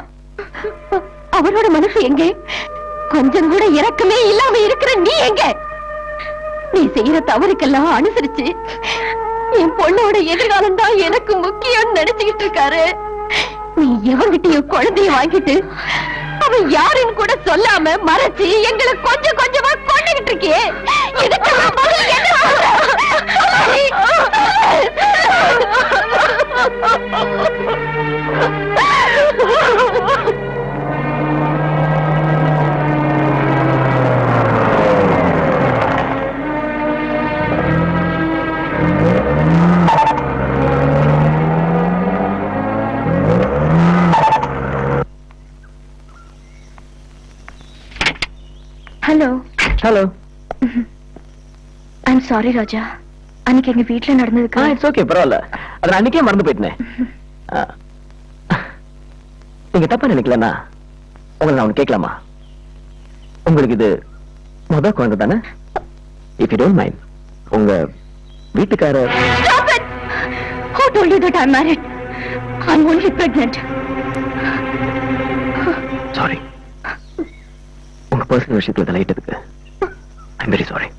அவரோட மனசு எங்கே? கொஞ்சம் கூட இரக்கமே இல்லாம இருக்கிற நீ எங்க? நீ செய்யற தவறுக்கெல்லாம் அனுசரிச்சு என் பொண்ணோட எதிர்காலம் தான் எனக்கு முக்கியம் நினைச்சுக்கிட்டு இருக்காரு. நீ எவங்கிட்டயோ குழந்தைய வாங்கிட்டு அவன் யாருன்னு கூட சொல்லாம மறைச்சு எங்களை கொஞ்சம் கொஞ்சமா கொண்டுகிட்டு இருக்கியே. இதுக்கெல்லாம் பதில் என்ன? ஹலோ. ஹலோ. ஐம் சாரி ராஜா. அன்னைக்கு எங்க வீட்டுல நடந்ததுக்கு. இட்ஸ் ஓகே, பரவாயில்ல. அத அன்னைக்கே மறந்து போயிட்டேன். நீங்க தப்பா நினைக்கலன்னா உங்களை நான் கேட்கலாமா? உங்களுக்கு இது முதல் குழந்தை தானே? இஃப் யூ டோன்ட் மைண்ட், உங்க வீட்டுக்காரர். Stop it! Who told you that I'm married? I'm only pregnant. Sorry, உங்க பர்சனல் விஷயத்துல தலையிட்டதுக்கு ஐம் வெரி சாரி.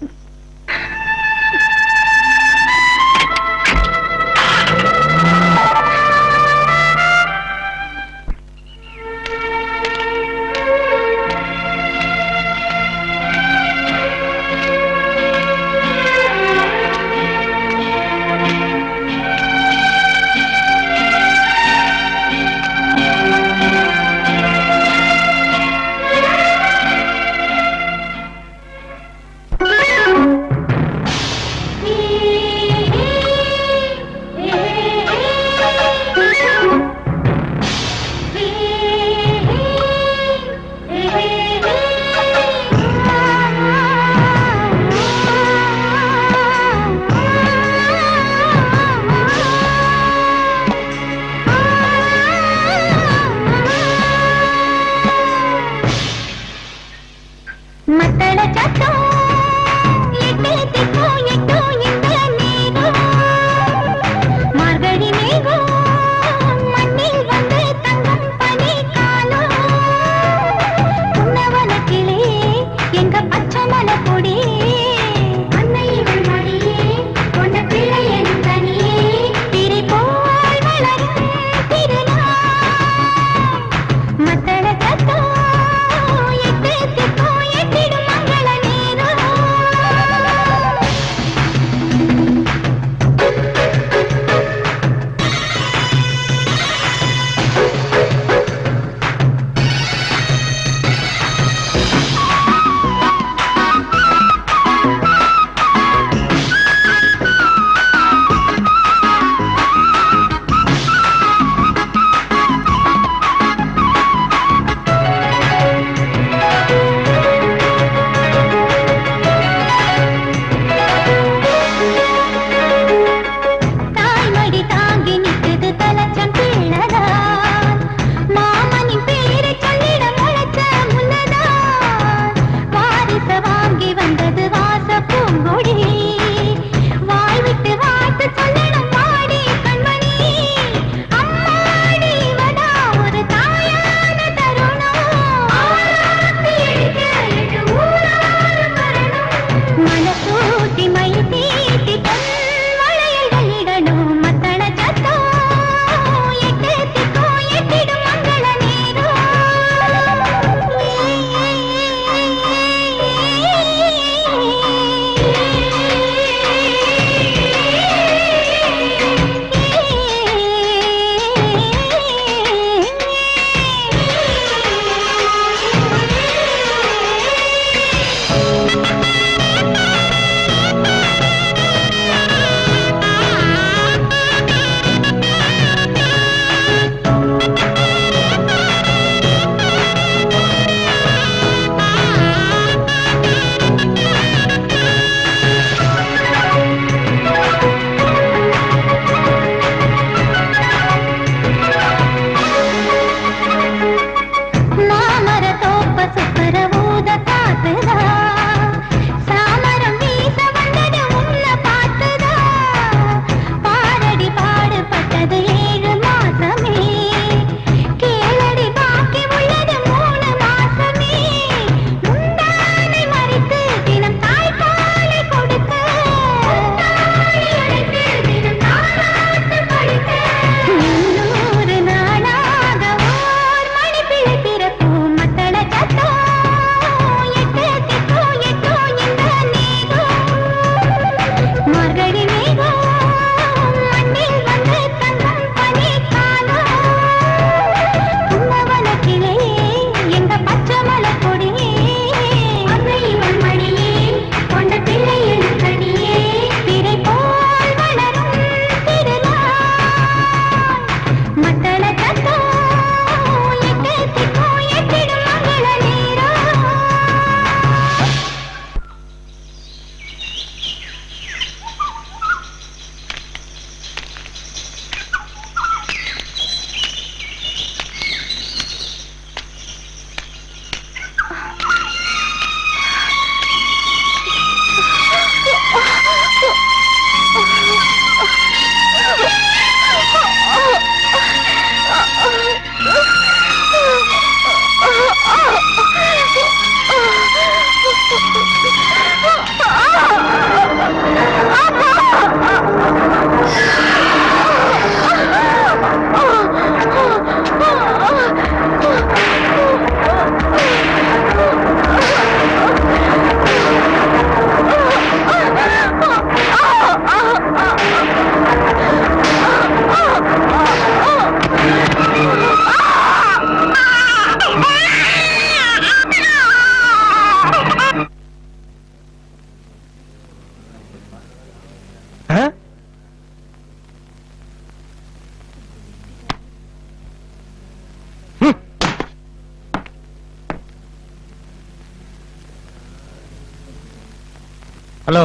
ஹலோ,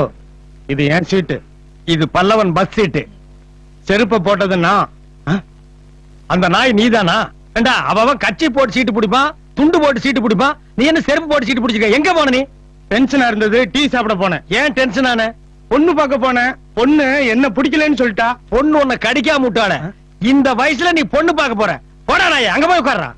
இது என் சீட்டு. இது பல்லவன் பஸ் சீட்டு. செருப்ப போட்டது நான். அந்த நாய் நீதானா? ஏண்டா, அவன் கட்சி போட்டு சீட்டு பிடிப்பான், துண்டு போட்டு சீட்டு பிடிப்பான். நீ என்ன செருப்பு போட்டு சீட்டு பிடிச்சிருக்க? எங்க போன நீ? டென்ஷனா இருந்தது, டீ சாப்பிட போனேன். ஏன் டென்ஷன் ஆன? பொண்ணு பார்க்க போனேன். பொண்ணு என்ன பிடிக்கலன்னு சொல்லிட்டா. பொண்ணு உன்னை கடிக்காம விட்டாள. இந்த வயசுல நீ பொண்ணு பார்க்க போற? போடா நாய், அங்க போய் உட்கார்றா.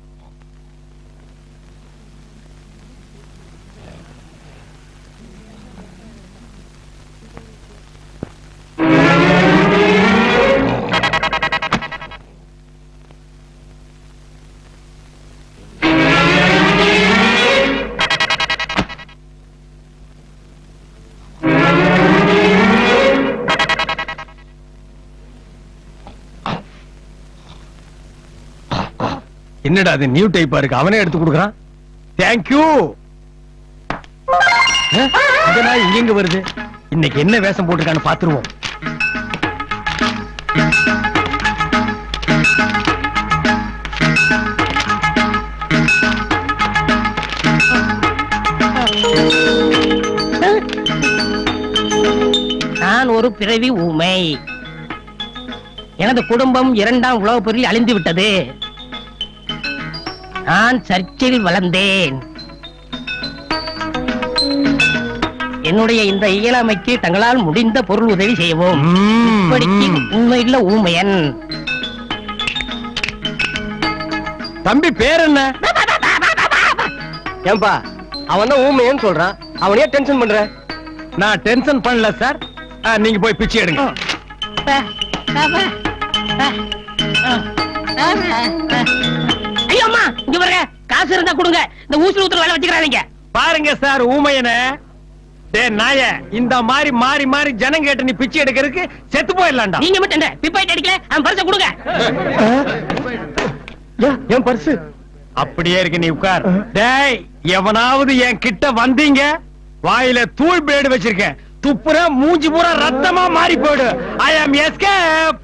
என்னடா அது நியூ டைப்பா இருக்கு? அவனே எடுத்து கொடுக்கறான். தேங்க்யூ. இந்த நாய் இங்க வருது. இன்னைக்கு என்ன வேஷம் போட்டுருக்கான்னு பாத்துருவோம். நான் ஒரு பிறவி ஊமை. எனது குடும்பம் 2ஆம் உலகப் போரில் அழிந்து விட்டது. நான் சர்ச்சில் வளர்ந்தேன். என்னுடைய இந்த இயலாமைக்கு தங்களால் முடிந்த பொருள் உதவி செய்யவும். இப்படிக்கு உண்மையுள்ள ஊமையன். தம்பி பேர் என்ன? ஏன்பா, அவன் தான் ஊமையன்னு சொல்றான். அவனையே டென்ஷன் பண்ற? நான் டென்ஷன் பண்ணல சார். நீங்க போய் பிச்சை எடுங்க. ஐயோ அம்மா, இங்க பாருங்க, காசு இருந்தா கொடுங்க. இந்த ஊசுல ஊத்துற வேலை வச்சுக்கிறாங்க. பாருங்க சார், ஊமையனே. டேய் நாய, இந்த மாதிரி மாறி மாறி ஜனம் கேட்டு நீ பிச்சை எடுக்கிறதுக்கு செத்து போயிடலாம்டா. நீங்க மட்டும் என்ன பிப்பாயிட்டு அடிக்கல? அவன் பரிசை கொடுங்க. என் பர்சு அப்படியே இருக்கு, நீ உட்கார். டேய், எவனாவது என் கிட்ட வந்தீங்க, வாயில தூள் பேடு வச்சிருக்கேன். துப்புற மூஞ்சி பூரா ரத்தமா மாறி போயிடு. ஐ ஆம் எஸ்கேப்.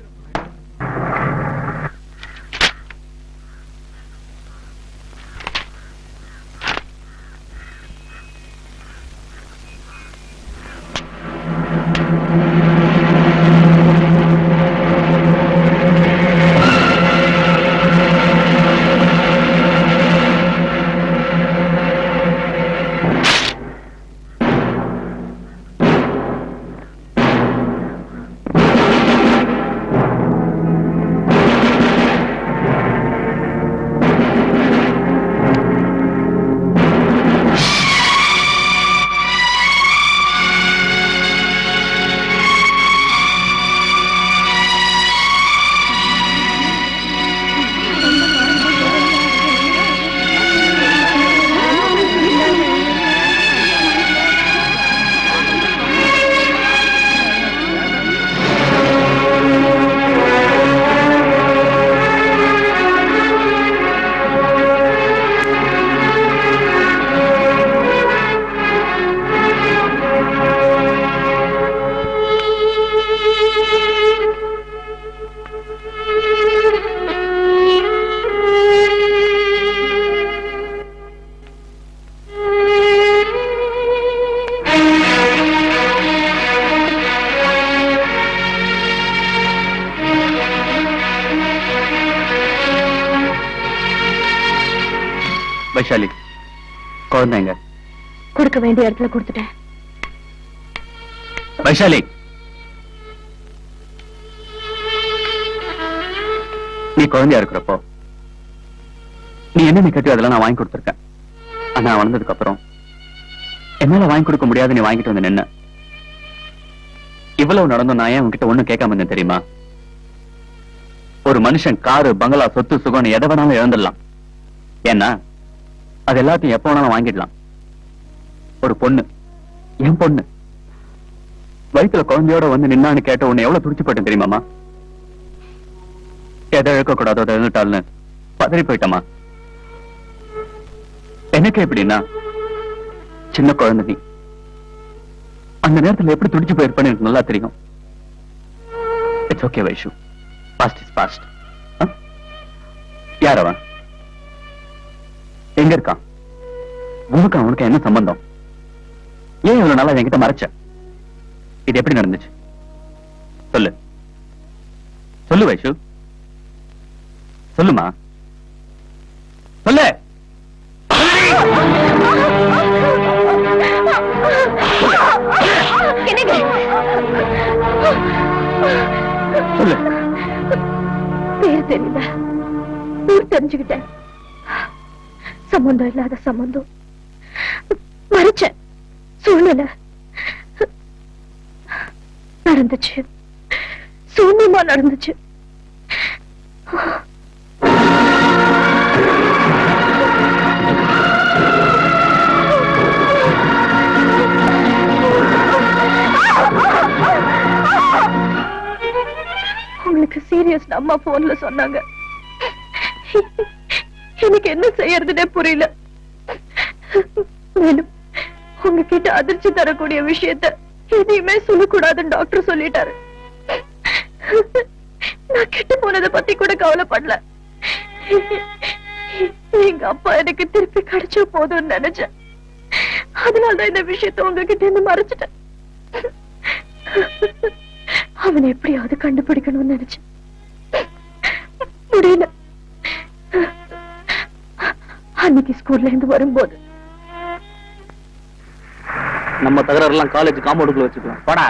வைஷாலி, குழந்தைங்க கொடுக்க வேண்டிய இடத்துல கொடுத்துட்டேன். வைஷாலி, நீ குழந்தையா இருக்கிறப்போ நீ என்ன நீ கட்டி அதெல்லாம் நான் வாங்கி கொடுத்துருக்கேன். ஆனா வளர்ந்ததுக்கு அப்புறம் என்னால வாங்கி கொடுக்க முடியாது, நீ வாங்கிட்டு வந்து நின்ன. இவ்வளவு நடந்தும் நான் ஏன் உன்கிட்ட ஒண்ணும் கேட்காம இருந்தேன் தெரியுமா? ஒரு மனுஷன் காரு, பங்களா, சொத்து, சுகம் எதை வேணாலும் இழந்துடலாம். ஏன்னா அது எல்லாத்தையும் எப்ப வேணாலும் வாங்கிடலாம். ஒரு பொண்ணு, என் பொண்ணு வயிற்றுல குழந்தையோட வந்து நின்னான்னு கேட்ட உன்னை எவ்வளவு துடிச்சு போட்டேன் தெரியுமாமா? எதை இழக்க கூடாதோ அதை இழந்துட்டாள்னு பதறி போயிட்டமா. எனக்கு எப்படின்னா, சின்ன குழந்தை நீ அந்த நேரத்துல எப்படி துடிச்சு போயிருப்பேன்னு எனக்கு நல்லா தெரியும். It's okay Vaishu, past is past. யார் அவன்? எங்க இருக்கான்? உனக்கு அவனுக்கு என்ன சம்பந்தம்? ஏன் இவ்வளவு நாளா என்கிட்ட மறைச்ச? இது எப்படி நடந்துச்சு? சொல்லு சொல்லு வைஷு, சொல்லுமா, சொல்லு. சொல்லு. பேர் தெரியல, ஊர் தெரிஞ்சுக்கிட்டேன். சம்பந்தம் இல்லாத சம்பந்தம் மறைச்சேன். சூழ்நிலை நடந்துச்சு, சூன்யமா நடந்துச்சு. உங்களுக்கு சீரியஸ் அம்மா போன்ல சொன்னாங்க. எனக்கு என்ன செய்யறதுனே புரியல. மேலும் உங்ககிட்ட அதிர்ச்சி தரக்கூடிய விஷயத்த எதையுமே சொல்லக்கூடாதுன்னு டாக்டர் சொல்லிட்டாரு. நான் கெட்டு போனதை பத்தி கூட கவலைப்படல. எங்க அப்பா எனக்கு திருப்பி கிடைச்சா போதும்னு நினைச்சேன். அதனாலதான் இந்த விஷயத்த உங்ககிட்ட இருந்து மறைச்சிட்டேன். அவனை எப்படியாவது கண்டுபிடிக்கணும்னு நினைச்சேன், முடியல. அன்னைக்கு ஸ்கூல்ல இருந்து வரும்போது நம்ம தகராறுலாம் காலேஜ் காம்பவுண்டுக்குள்ள வச்சுக்கலாம். போடா.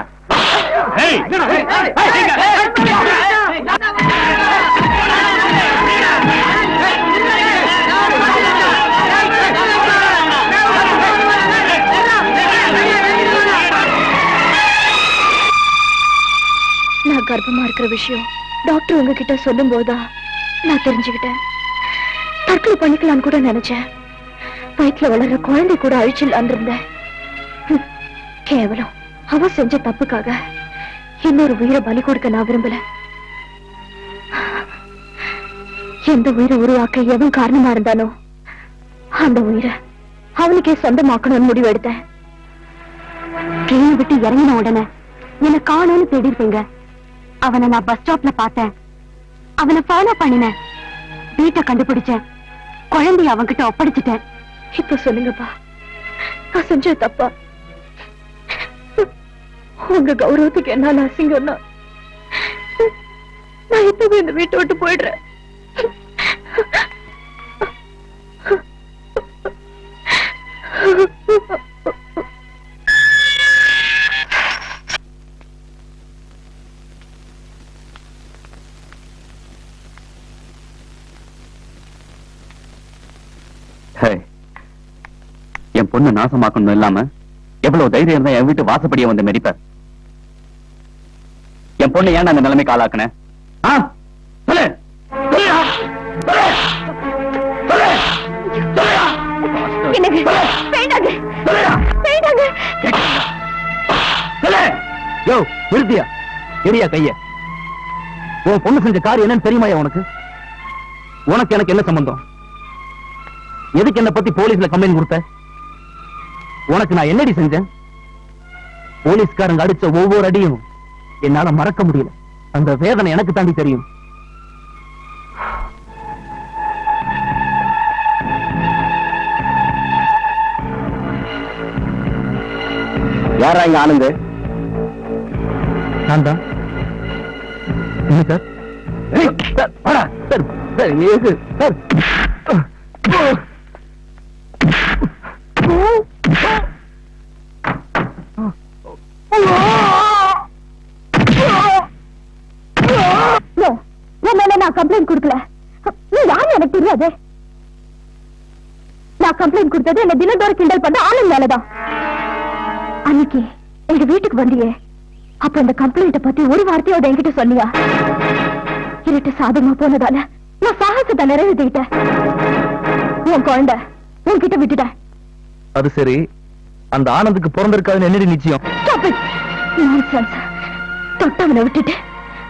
நான் கர்ப்பமா இருக்கிற விஷயம் டாக்டர் உங்ககிட்ட சொல்லும் போதுதான் நான் தெரிஞ்சுக்கிட்டேன். தற்கொலை பண்ணிக்கலான்னு கூட நினைச்சேன். வயிற்றுல வளர்ற குழந்தை கூட அழிச்சிடலான் இருந்தேன். கேவலம் அவ செஞ்ச தப்புக்காக இன்னொரு உயிரை பலி கொடுக்க நான் விரும்பல. எந்த உயிரை உருவாக்க எவன் காரணமா இருந்தானோ அந்த உயிரை அவனுக்கே சொந்தமாக்கணும்னு முடிவு எடுத்தேன். ட்ரெயின் விட்டு இறங்கின உடனே என்ன காணும்னு தேடி இருப்பீங்க. அவனை நான் பஸ் ஸ்டாப்ல பார்த்தேன். அவனை ஃபாலோ பண்ணினேன். வீட்டை கண்டுபிடிச்சேன். குழந்தைய அவன்கிட்ட ஒப்படைச்சிட்டேன். இப்ப சொல்லுங்கப்பா, நான் செஞ்ச தப்பா? உங்க கௌரவத்துக்கு என்னால அசிங்கம்னா நான் இப்பவே இந்த வீட்டை விட்டு போயிடுறேன். என் பொண்ணு நாசமாக்கணும் இல்லாம எவ்வளவு தைரியம் இருந்தா என் வீட்டு வாசப்படிய வந்து மெரிப்ப. என் பொண்ணு ஏன் அந்த நிலைமைக்கு ஆளாக்குன? கைய உன் பொண்ணு செஞ்ச காரியம் என்னன்னு தெரியுமாயா உனக்கு? உனக்கு எனக்கு என்ன சம்பந்தம்? எதுக்கு என்ன பத்தி போலீஸ்ல கம்ப்ளைண்ட் கொடுத்த? உனக்கு நான் என்னடி செஞ்சேன்? போலீஸ்காரங்க அடிச்ச ஒவ்வொரு அடியும் என்னால மறக்க முடியல. அந்த வேதனை எனக்கு தாண்டி தெரியும். யாரா இங்க ஆனந்து? நான் தான். என்ன சார்? சார் சார் நான் கம்ப்ளைண்ட் கொடுக்கல. நீ யாரும் எனக்கு தெரியாது. நான் கம்ப்ளைண்ட் கொடுத்தது என்ன தினந்தோறும் கிண்டல் பண்ண ஆளும் மேலதான். அன்னைக்கு எங்க வீட்டுக்கு வந்தியே, அப்ப இந்த கம்ப்ளைண்ட பத்தி ஒரு வார்த்தையோட என்கிட்ட சொன்னியா? இருட்டு சாதகமா போனதால நான் சாகசத்தை நிறைவேற்றிக்கிட்டேன். உன் குழந்தை உன்கிட்ட விட்டுட்டேன். அது சரி, அந்த ஆனந்துக்கு பிறந்திருக்காதுன்னு என்னடி நிச்சயம்? தொட்டவனை விட்டுட்டு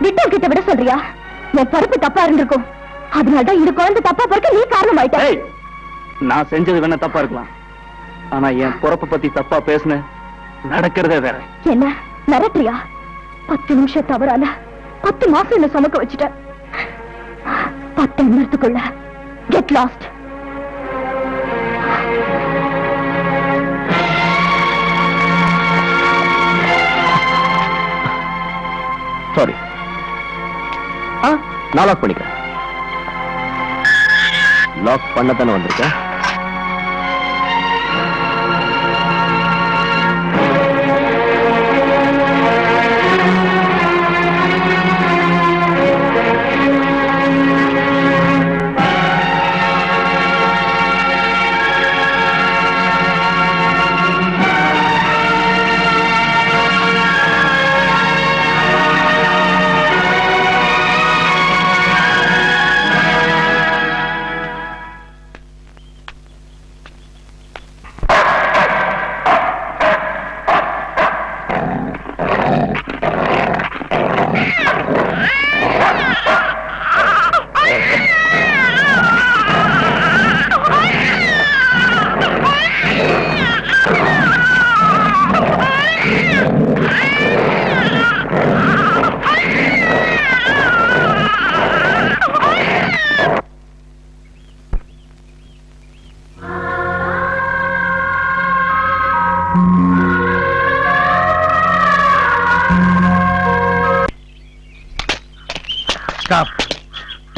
விட்டவர்கிட்ட விட சொல்றியா? என் பருப்பு தப்பா இருந்திருக்கும். அதனாலதான் இது குழந்தை தப்பா பிறக்க நீ காரணமாயிட்ட. நான் செஞ்சது வேணா தப்பா இருக்கலாம், ஆனா என் பொறப்ப பத்தி தப்பா பேசுன நடக்கிறதே வேற. என்ன மிரட்டுறியா? 10 நிமிஷம் தவறால 10 மாசம் என்ன சுமக்க வச்சுட்ட. 10 நிமிஷத்துக்குள்ள கெட் லாஸ்ட். சாரி. நான் லாக் பண்ணிக்கிறேன். லாக் பண்ணத்தானே வந்திருக்கேன்.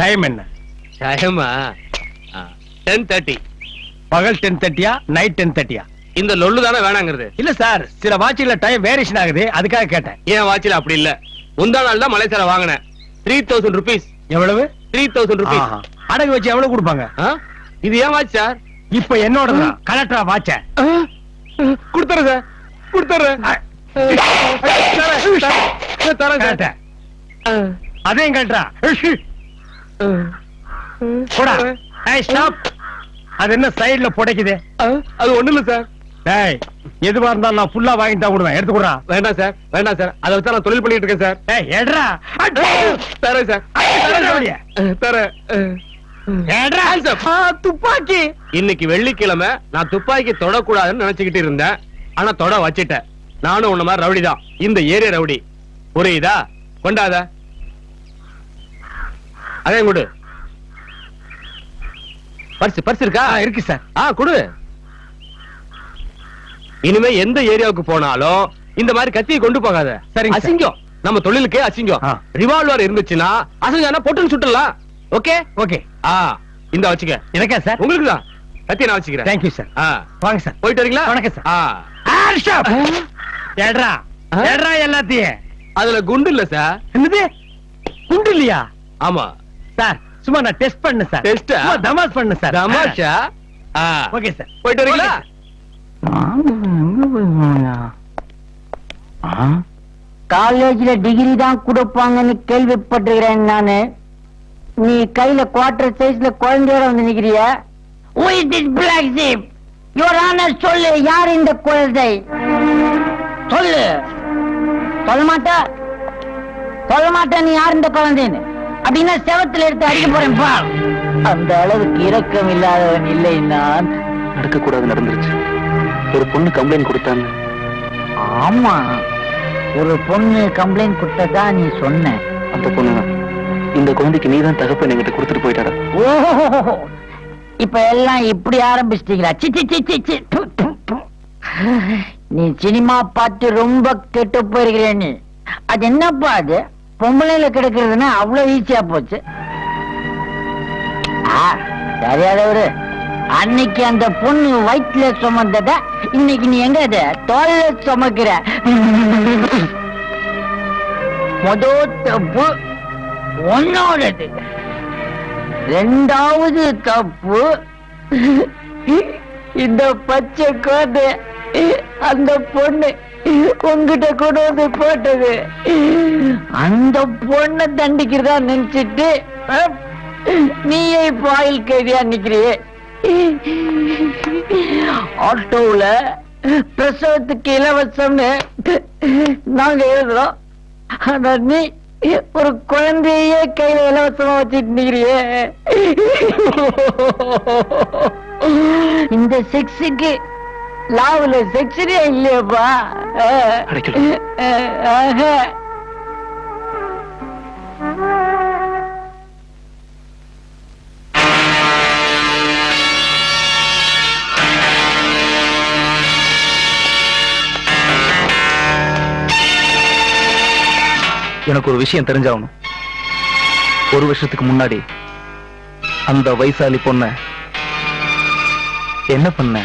டைம் என்ன? டைமா 10:30. பகல் 10:30 நைட் 10:30? இந்த லொல்லு தானே வேணாங்கிறது. இல்ல சார், சில வாட்சில டைம் வேரியேஷன் ஆகுது, அதுக்காக கேட்டேன். ஏன் வாட்சில அப்படி இல்ல? முந்தா நாள் தான் மலைசார வாங்கினேன். 3000 rupees. எவ்வளவு? 3000 rupees. அடகு வச்சு எவ்வளவு கொடுப்பாங்க? இது ஏன் வாட்ச் சார்? இப்ப என்னோட கலெக்டரா வாட்ச கொடுத்துறேன் சார், கொடுத்துறேன். அதையும் கலெக்டரா போடா. ஏய் ஸ்டாப். அது என்ன சைடுல புடைக்குது? அது ஒண்ணு இல்ல சார். டேய், எதுவா இருந்தாலும் நான் ஃபுல்லா வாங்கிட்டு தான் விடுவேன். எடுத்து கொடுறா. வேண்டாம் சார், வேண்டாம் சார். அதை வச்சு நான் தொழில் பண்ணிட்டு இருக்கேன் சார். டேய் எடுறா. தரேன் சார், தரேன். எடுறா. துப்பாக்கி. இன்னைக்கு வெள்ளிக்கிழமை நான் துப்பாக்கி தொடக்கூடாதுன்னு நினைச்சுக்கிட்டு இருந்தேன். ஆனா தொட வச்சிட்டேன். நானும் உன்ன மாதிரி ரவுடி தான், இந்த ஏரியா ரவுடி. புரியுதா? கொண்டாத. அதே கொடு. பர்ஸ் இருக்கா? இருக்கு சார். கொடு. இனிமே எந்த ஏரியாவுக்கு போனாலும் இந்த மாதிரி கத்தியை கொண்டு போகாத. சரிங்க சார். அசிங்கம், நம்ம தொழிலுக்கே அசிங்கம். ரிவால்வர் இருந்துச்சுன்னா அசிங்கம் போட்டுன்னு சுட்டலாம். Okay okay. இந்த வச்சுக்க. எனக்கா சார்? உங்களுக்கு தான். கத்தியை நான் வச்சுக்கிறேன். Thank you sir. வாங்க சார். போயிட்டு வரீங்களா? வணக்கம் சார். எடுறா எடுறா எல்லாத்தையும். அதுல குண்டு இல்ல சார். என்னது குண்டு இல்லையா? ஆமா சார், சும்மா நான் டெஸ்ட் பண்ணு சார். டெஸ்ட்? தமாஷ் பண்ணு சார். தமாஷா? Okay sir. போயிட்டு வரீங்களா? காலேஜ்ல டிகிரி தான் கொடுப்பாங்கன்னு கேள்விப்பட்டிருக்கிறேன் நானு. நீ கையில குவார்டர் சைஸ்ல குழந்தையோட வந்து நிக்கிறிய. Who is this black sheep? Your Honor, சொல்லு, யார் இந்த குழந்தை? சொல்லு. சொல்ல மாட்டா? சொல்ல மாட்டா நீ யார் இந்த குழந்தைன்னு? அப்படின்னா செவத்துல எடுத்து அடிக்க போறேன் பா. அந்த அளவுக்கு இரக்கம் இல்லாதவன் இல்லை நான். நடக்க கூடாது, நடந்துருச்சு. ஒரு பொண்ணு கம்ப்ளைண்ட் கொடுத்தாங்க. ஆமா, ஒரு பொண்ணு கம்ப்ளைண்ட் கொடுத்ததா நீ சொன்ன. அந்த பொண்ணுதான். இந்த குழந்தைக்கு நீதான் தகப்பன் என்கிட்ட கொடுத்துட்டு போயிட்டாடா. ஓஹோ, இப்ப எல்லாம் இப்படி ஆரம்பிச்சிட்டீங்களா? சி சி சி சி சி. நீ சினிமா பார்த்து ரொம்ப கெட்டு போயிருக்கிற. நீ அது என்னப்பா, அது பொம்பளையில கிடைக்கிறதுன்னா அவ்வளவு ஈஸியா போச்சு. சரியாதவரு, அன்னைக்கு அந்த பொண்ணு வயிற்றுல சுமந்தத இன்னைக்கு நீ எங்க அது தோல்ல சுமக்கிற. முதல் தப்பு உன்னோடது. ரெண்டாவது தப்பு இந்த பச்சை கோதை அந்த பொண்ணு உங்ககிட்ட கொண்டு வந்து போட்டது. அந்த பொண்ணை தண்டிக்கிறதா நினைச்சிட்டு நீயே பாயில் கைதியா நிக்கிறியே. ஆட்டோல பிரசவத்துக்கு இலவசம்னு நாங்க எழுதுறோம். ஆனா நீ ஒரு குழந்தையே கையில இலவசமா வச்சுட்டு நிக்கிறியே. இந்த செக்ஸுக்கு லாவுல செக்ஷனே இல்லையப்பா. எனக்கு ஒரு விஷயம் தெரிஞ்சாகணும். ஒரு வருஷத்துக்கு முன்னாடி அந்த வைசாலி பொண்ண என்ன பண்ண?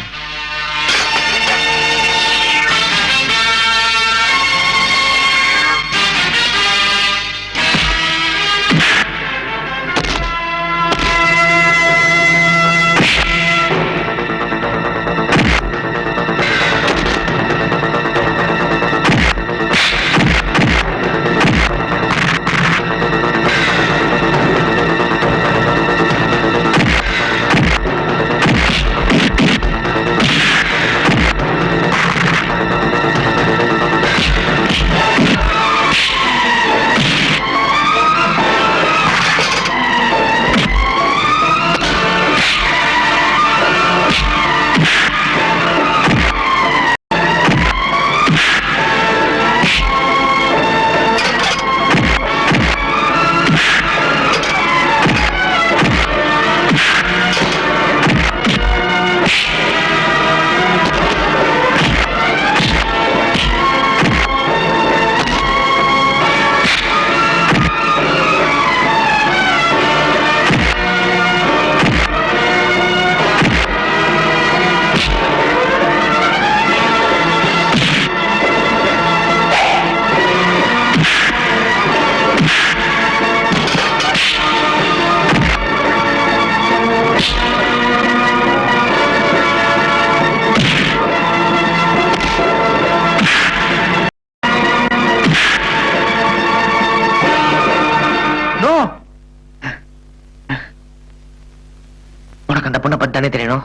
உனக்கு அந்த பொண்ணை பத்தி தானே தெரியணும்.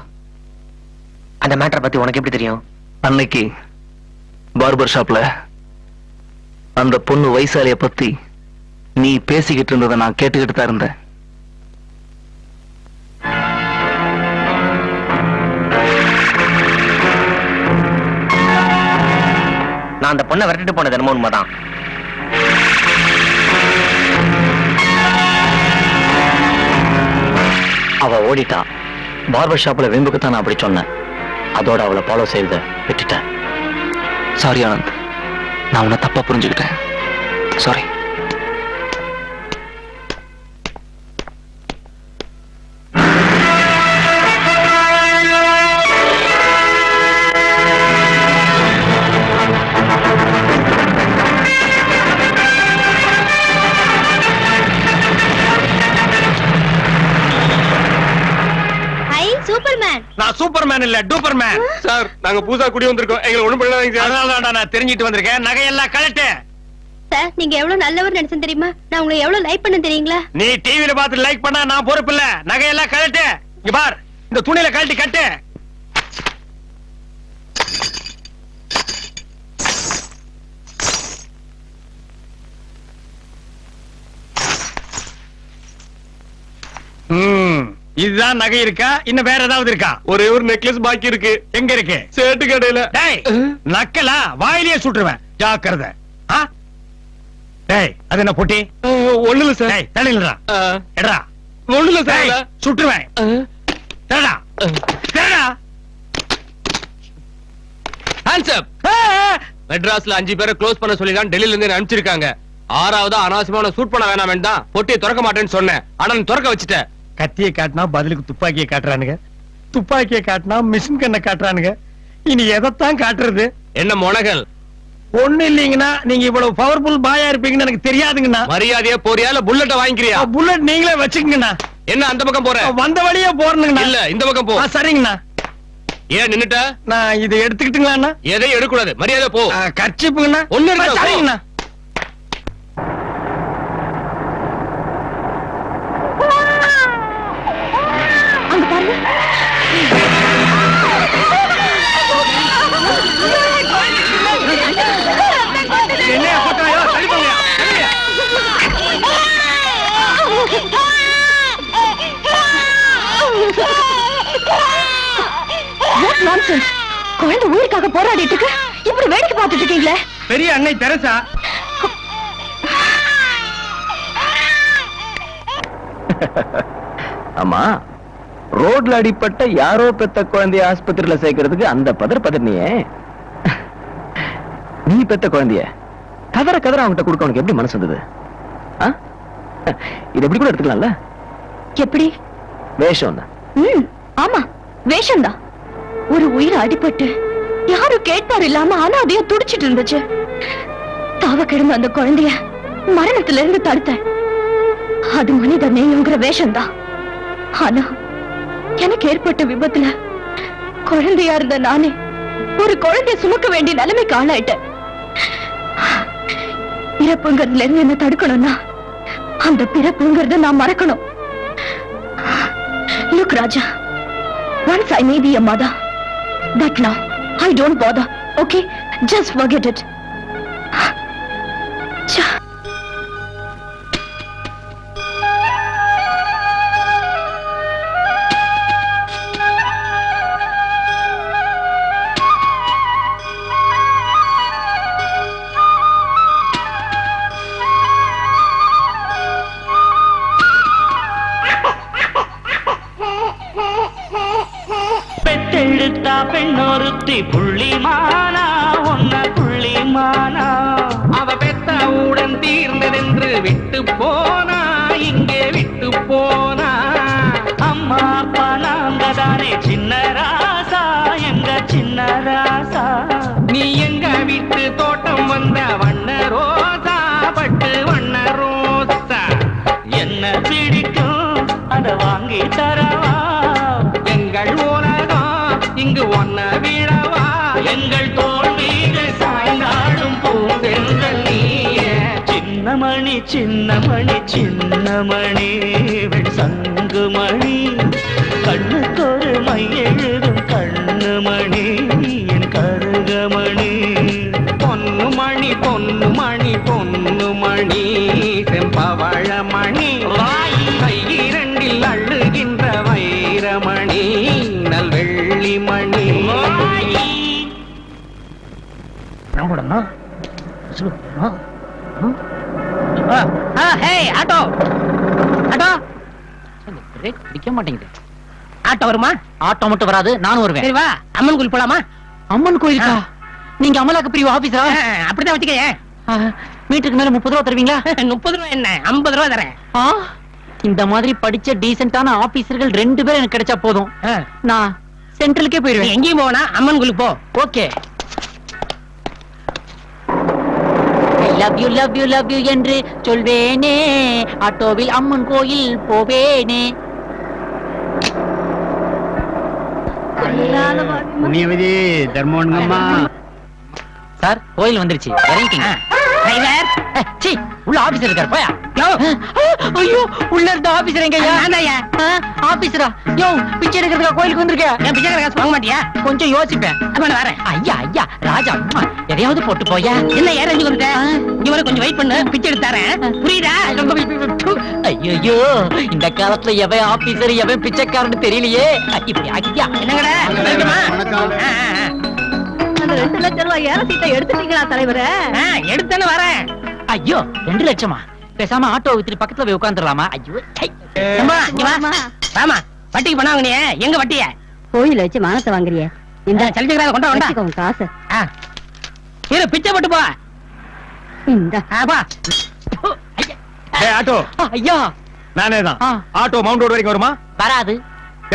அந்த மேட்டரை பத்தி உனக்கு எப்படி தெரியும்? அன்னைக்கு பார்பர் ஷாப்ல அந்த பொண்ணு வைசாலிய பத்தி நீ பேசிக்கிட்டு இருந்ததை நான் கேட்டுக்கிட்டு தான் இருந்தேன். நான் அந்த பொண்ணை விரட்டிட்டு போனது என்னமோ உண்மைதான். அவ ஓடிட்டா. பார்பர் ஷாப்ல வெம்புக்குத்தான் நான் அப்படி சொன்னேன். அதோட அவளை ஃபாலோ செய்த விட்டுட்டேன். சாரி ஆனந்த், நான் உன்னை தப்பா புரிஞ்சுக்கிட்டேன். சாரி. நான் சூப்பர்மேன் இல்ல டூப்பர்மேன். சார் நாங்க புதுசா குடி வந்திருக்கோம், எங்களை ஒண்ணும் பண்ணாதீங்க சார். அதனால நான் தெரிஞ்சிட்டு வந்திருக்கேன். நகையெல்லாம் கழட்டு. சார் நீங்க எவ்வளவு நல்லவர் நினைச்சேன் தெரியுமா? நான் உங்களை எவ்வளவு லைக் பண்ண தெரியுங்களா? நீ டிவில பார்த்து லைக் பண்ணா நான் பொறுப்பு இல்ல. நகையெல்லாம் கழட்டு. இங்க பார், இந்த துணியில கழட்டி கட்டு. இதுதான் நகை இருக்கா? இன்னும் வேற ஏதாவது இருக்கா? ஒரே ஒரு நெக்லஸ் பாக்கி இருக்கு. எங்க இருக்கு? சேட்டு கடையில. டேய் நக்கலா வாயிலே சுட்டுருவேன், ஜாக்கிரதை. டேய் அது என்ன பொட்டி? ஒண்ணு இல்ல சார். டேய் தள்ளிடுறா. எடா ஒண்ணு இல்ல சார். சுட்டுருவேன். தரடா தரடா. Hands up. மெட்ராஸ்ல 5 பேரை க்ளோஸ் பண்ண சொல்லி தான் டெல்லில இருந்து அனுப்பிச்சிருக்காங்க. 6வது அனாவசியமான சூட் பண்ண வேணாம் வேண்டாம். பொட்டியை திறக்க மாட்டேன்னு சொன்னேன், ஆனா நீ திறக்க வச்சுட்ட. கத்தியை காட்டினா பதிலுக்கு துப்பாக்கியை காட்டுறானுங்க, துப்பாக்கியை காட்டினா மிஷின் கண்ணை காட்டுறானுங்க. இனி எதைத்தான் காட்டுறது? என்ன மொனகல்? ஒண்ணு இல்லீங்கன்னா நீங்க இவ்வளவு பவர்ஃபுல் பாயா இருப்பீங்கன்னு எனக்கு தெரியாதுங்கண்ணா. மரியாதையா போறியா இல்ல புல்லட்ட வாங்கிக்கிறியா? புல்லட் நீங்களே வச்சுக்கங்கண்ணா. என்ன அந்த பக்கம் போற? வந்த வழியே போறணுங்கண்ணா. இல்ல இந்த பக்கம் போ. சரிங்கண்ணா. ஏன் நின்னுட்ட? நான் இதை எடுத்துக்கிட்டுங்களாண்ணா? எதையும் எடுக்கூடாது, மரியாதை போ. கர்ச்சிப்புங்கண்ணா. ஒண்ணு இருக்கா? சரிங்கண்ணா. அங்க பாருங்க. என்னையா போட்டாயோ? சரி போங்கயா. What nonsense. குழந்தை உயிருக்காக போராடிட்டு இருக்கு, இப்படி வேடிக்கை பார்த்துட்டு இருக்கீங்களே. பெரிய அன்னை தெரசா. ஆமா, ரோட்ல அடிப்பட்ட யாரோ பெத்த குழந்தைய ஆஸ்பத்திரியில சேர்க்கறதுக்கு அந்த பதர் நீ பெத்த குழந்தைய கதற அவன்கிட்ட கொடுக்க உனக்கு எப்படி மனசு வந்தது? இது எப்படி கூட எடுத்துக்கலாம்ல? எப்படி? வேஷம் தான். ஆமா, வேஷம்தான். ஒரு உயிர் அடிபட்டு யாரும் கேட்பார் இல்லாம அனாதையா துடிச்சிட்டு இருந்துச்சு. தாவ கிடந்த அந்த குழந்தைய மரணத்துல இருந்து தடுத்தேன். அது மனித நேயங்கிற வேஷம்தான். ஆனா எனக்கு ஏற்பட்ட விபத்துல குழந்தையா இருந்த நானே ஒரு குழந்தைய சுமக்க வேண்டிய நிலைமைக்கு ஆளாயிட்டேன். பிறப்புங்கிறதுல இருந்து என்ன தடுக்கணும்னா அந்த பிறப்புங்கிறத நான் மறக்கணும். Look, Raja, once I may be a mother, but now I don't bother, okay? Just forget it. Cha. பெத்தெடுத்தா பெண்ணொருத்தி புள்ளிமானா, ஒன்ன புள்ளிமானா. அவ பெத்தவுடன் தீர்ந்ததென்று விட்டு போனா, இங்கே விட்டு போனா. அம்மா அப்பா நாங்க தானே சின்ன ராசா, எங்க சின்ன ராசா. நீ எங்க வீட்டு தோட்டம் வந்த வண்ண ரோசா, பட்டு வண்ண ரோசா. என்ன பிடிக்கும் அத வாங்கி தரவா, எங்கள் இங்கு ஒன்ன விழவா. எங்கள் தோல் மீது சாய்ந்தாடும் பூந்தென்றல் நீயே. சின்னமணி சின்னமணி சின்னமணி சங்குமணி, கண்ணுக்கொரு மை எழுதும் கண்ணுமணி என் கருகமணி. பொன்னுமணி பொன்னுமணி பொன்னுமணி செம்பவழமணி, கையிரண்டில் அள்ளுகின்ற வைரமணி நல்வெள்ளி மணி. ஆட்டோ ஆட்டோ பிடிக்க மாட்டேங்குது. ஆட்டோ வருமா? ஆட்டோ மட்டும் வராது, நானும் வருவேன். சரி வா, அம்மன் கோயில் போலாமா? அம்மன் கோயிலுக்கா? நீங்க அமலாக்க பிரிவு ஆபீஸரா? அப்படிதான் வச்சுக்க. மீட்டருக்கு மேல 30 ரூபா தருவீங்களா? 30 ரூபா என்ன, 50 ரூபா தரேன். இந்த மாதிரி படிச்ச டீசென்டான ஆபீசர்கள் 2 பேர் எனக்கு கிடைச்சா போதும். நான் சென்ட்ரலுக்கே போயிருவேன். எங்கேயும் போனா அம்மன் கோயிலுக்கு போ. ஓகே. லவ் யூ என்று சொல்வேனே, ஆட்டோவில் அம்மன் கோயில் போவேனே. சார், கோயில் வந்துருச்சு, இறங்கிட்டீங்க. உள்ள ஆபீசர் இருக்காரு, போயா. ஐயோ, உள்ள இருந்த ஆபீசர் எங்கய்யா? ஆபீசரா? யோ, பிச்சை எடுக்கிறதுக்கா கோயிலுக்கு வந்திருக்கேன். என் பிச்சை காசு வாங்க மாட்டியா? கொஞ்சம் யோசிப்பேன். வரேன். ஐயா ஐயா ராஜா, எதையாவது போட்டு போயா. என்ன ஏறஞ்சு வந்துட்ட? இவரை கொஞ்சம் வெயிட் பண்ணு, பிச்சை எடுத்து தரேன். புரியுதா? ஐயோ, இந்த காலத்துல எவன் ஆபீசர் எவன் பிச்சைக்காரன்னு தெரியலையே. இப்படி ஐயா என்னங்கடா? அந்த 2 லட்சம் ரூபாய் ஏற சீட்டை எடுத்துட்டீங்களா தலைவரே? எடுத்தேன்னு வரேன். ஐயோ, 2 லட்சமா? பேசாம ஆட்டோ வித்துட்டு பக்கத்துல போய் உட்காந்துடலாமா? ஐயோ, வாமா, வட்டிக்கு பணம் வாங்கினியே, எங்க வட்டிய? கோயில வச்சு மானத்தை வாங்குறிய? இந்த சலிச்சுக்கிறாத கொண்டா காசு. இரு, பிச்சை போட்டு போ. இந்த ஆட்டோ ஐயா, நானே தான். ஆட்டோ மவுண்ட் ரோடு வரைக்கும் வருமா? வராது.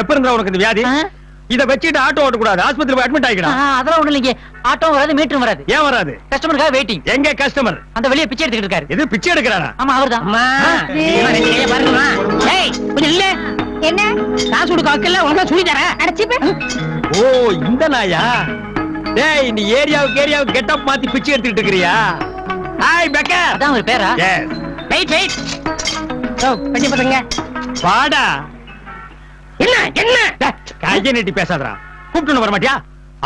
எப்ப இருந்தா உனக்கு இந்த வியாதி? இத வச்சிட்டு ஆட்டோ ஓட்ட கூடாது, ஆஸ்பத்திரி போய் அட்மிட் ஆகிக்கணும். அதெல்லாம் ஒண்ணு இல்லைங்க. ஆட்டோ வராது, மீட்டரும் வராது. ஏன் வராது? கஸ்டமருக்காக வெயிட்டிங். எங்க கஸ்டமர்? அந்த வெளியே பிச்சை எடுத்துக்கிட்டு இருக்காரு. எது பிச்சை எடுக்கிறாரா? ஆமா, அவர்தான். பாருங்கம்மா. ஏய், கொஞ்சம் இல்ல. என்ன காசு கொடுக்க வைக்கல, உனக்கு சொல்லி தரேன். அடைச்சிப்ப. ஓ, இந்த நாயா? டேய், நீ ஏரியாவுக்கு கெட்டப் மாத்தி பிச்சை எடுத்துக்கிட்டு இருக்கறியா? Hi beggar. அதான் ஒரு பேரா? எஸ். வெயிட். ஓ, பெட்டி பசங்க. வாடா. என்ன கையை நீட்டி பேசாதடா. கூப்பிட்டு வர மாட்டியா?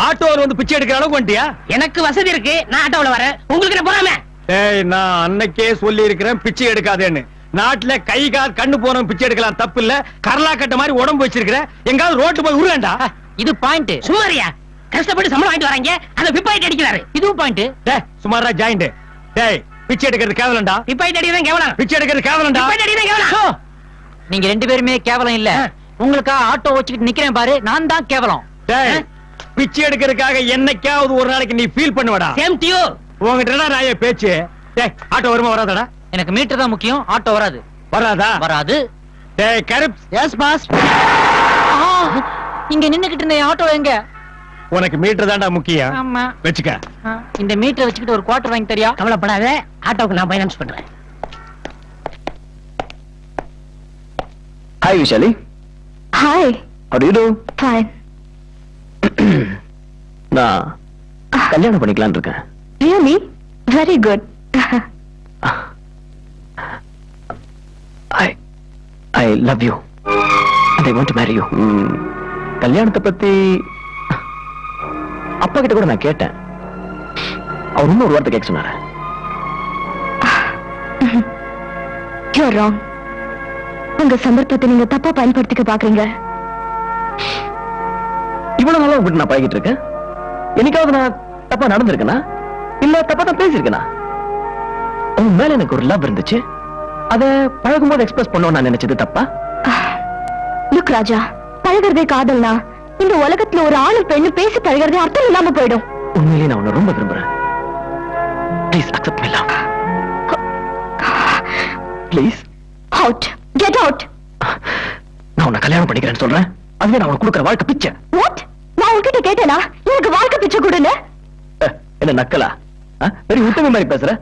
ஆட்டோல வந்து பிச்சை எடுக்கிற அளவுக்கு வந்துட்டியா? எனக்கு வசதி இருக்கு, நான் ஆட்டோல வரேன். உங்களுக்கு என்ன போறாம? ஏய், நான் அன்னைக்கே சொல்லி இருக்கிறேன் பிச்சை எடுக்காதேன்னு. நாட்டுல கை கால் கண்ணு போறவன் பிச்சை எடுக்கலாம், தப்பு இல்ல. கரலா கட்ட மாதிரி உடம்பு வச்சிருக்கிற, எங்காவது ரோட்டு போய் உருவேண்டா. இது பாயிண்ட். சும்மாரியா? கஷ்டப்பட்டு சம்பளம் வாங்கிட்டு வராங்க, அந்த பிப்பாயிட்டு அடிக்கிறாரு. இதுவும் பாயிண்ட். டேய், சுமாரா ஜாயிண்ட். டேய், பிச்சை எடுக்கிறது கேவலம்டா. பிப்பாயிட்டு அடிக்கிறேன் கேவலம். பிச்சை எடுக்கிறது கேவலம்டா. பிப்பாயிட்டு அடிக்கிறேன் கேவலம். நீங்க 2 பேருமே கேவலம் இல்ல. உங்களுக்கா ஆட்டோ வச்சுக்கிட்டு நிக்கிறேன் பாரு, நான் தான் கேவலம். டேய், பிச்சை எடுக்கிறதுக்காக என்னைக்காவது ஒரு நாளைக்கு நீ ஃபீல் பண்ணுவடா. Same to you. உங்ககிட்ட என்ன ராய பேச்சு? டேய் ஆட்டோ வருமா வராதடா? எனக்கு மீட்டர் தான் முக்கியம், ஆட்டோ வராது. வராதா? வராது. டேய் கருப்ஸ். S pass. இங்க நின்னுகிட்டு இருந்த ஆட்டோ எங்க? உனக்கு மீட்டர் தான்டா முக்கியம். ஆமா. வெச்சுக்க. இந்த மீட்டரை வச்சுக்கிட்டு ஒரு குவார்டர் வாங்கி தரியா? கவலைப்படாத, ஆட்டோவுக்கு நான் ஃபைனான்ஸ் பண்றேன். Hi Vishali. Hi. How do you do? Fine. நான் கல்யாணம் பண்ணிக்கலாம்னு இருக்கேன். Really? Very good. I love you and I want to marry you. கல்யாணத்தை பத்தி அப்பா கிட்ட கூட நான் கேட்டேன். அவர் இன்னும் ஒரு வார்த்தை கேட்க சொன்னாரு. You're wrong. உங்க சந்தர்ப்பத்தை நீங்க தப்பா பயன்படுத்திக்க பாக்குறீங்க. இவ்வளவு நாளா உங்ககிட்ட நான் பழகிட்டு இருக்கேன். என்னைக்காவது நான் தப்பா நடந்திருக்கேனா இல்ல தப்பா தான் பேசியிருக்கேனா? உன் மேல எனக்கு ஒரு லவ் இருந்துச்சு, அத பழகும்போது எக்ஸ்பிரஸ் பண்ணோம் நான் நினைச்சது தப்பா? லுக் ராஜா, பழகிறதே காதல்னா இந்த உலகத்துல ஒரு ஆணு பெண்ணு பேசி பழகிறதே அர்த்தம் இல்லாம போயிடும். உண்மையிலேயே நான் உன்னை ரொம்ப விரும்புறேன். Please accept my love. Please. Out. Get out. நான் உன்னை கல்யாணம் பண்ணிக்கிறேன்னு சொல்றேன். அதுவே நான் உனக்கு கொடுக்குற வாழ்க்கை பிச்சை. வாட்? நான் உன்கிட்ட கேட்டேனா எனக்கு வாழ்க்கை பிச்சை கொடுன்னு? என்ன நக்கலா? வெரி உத்தமி மாதிரி பேசுற.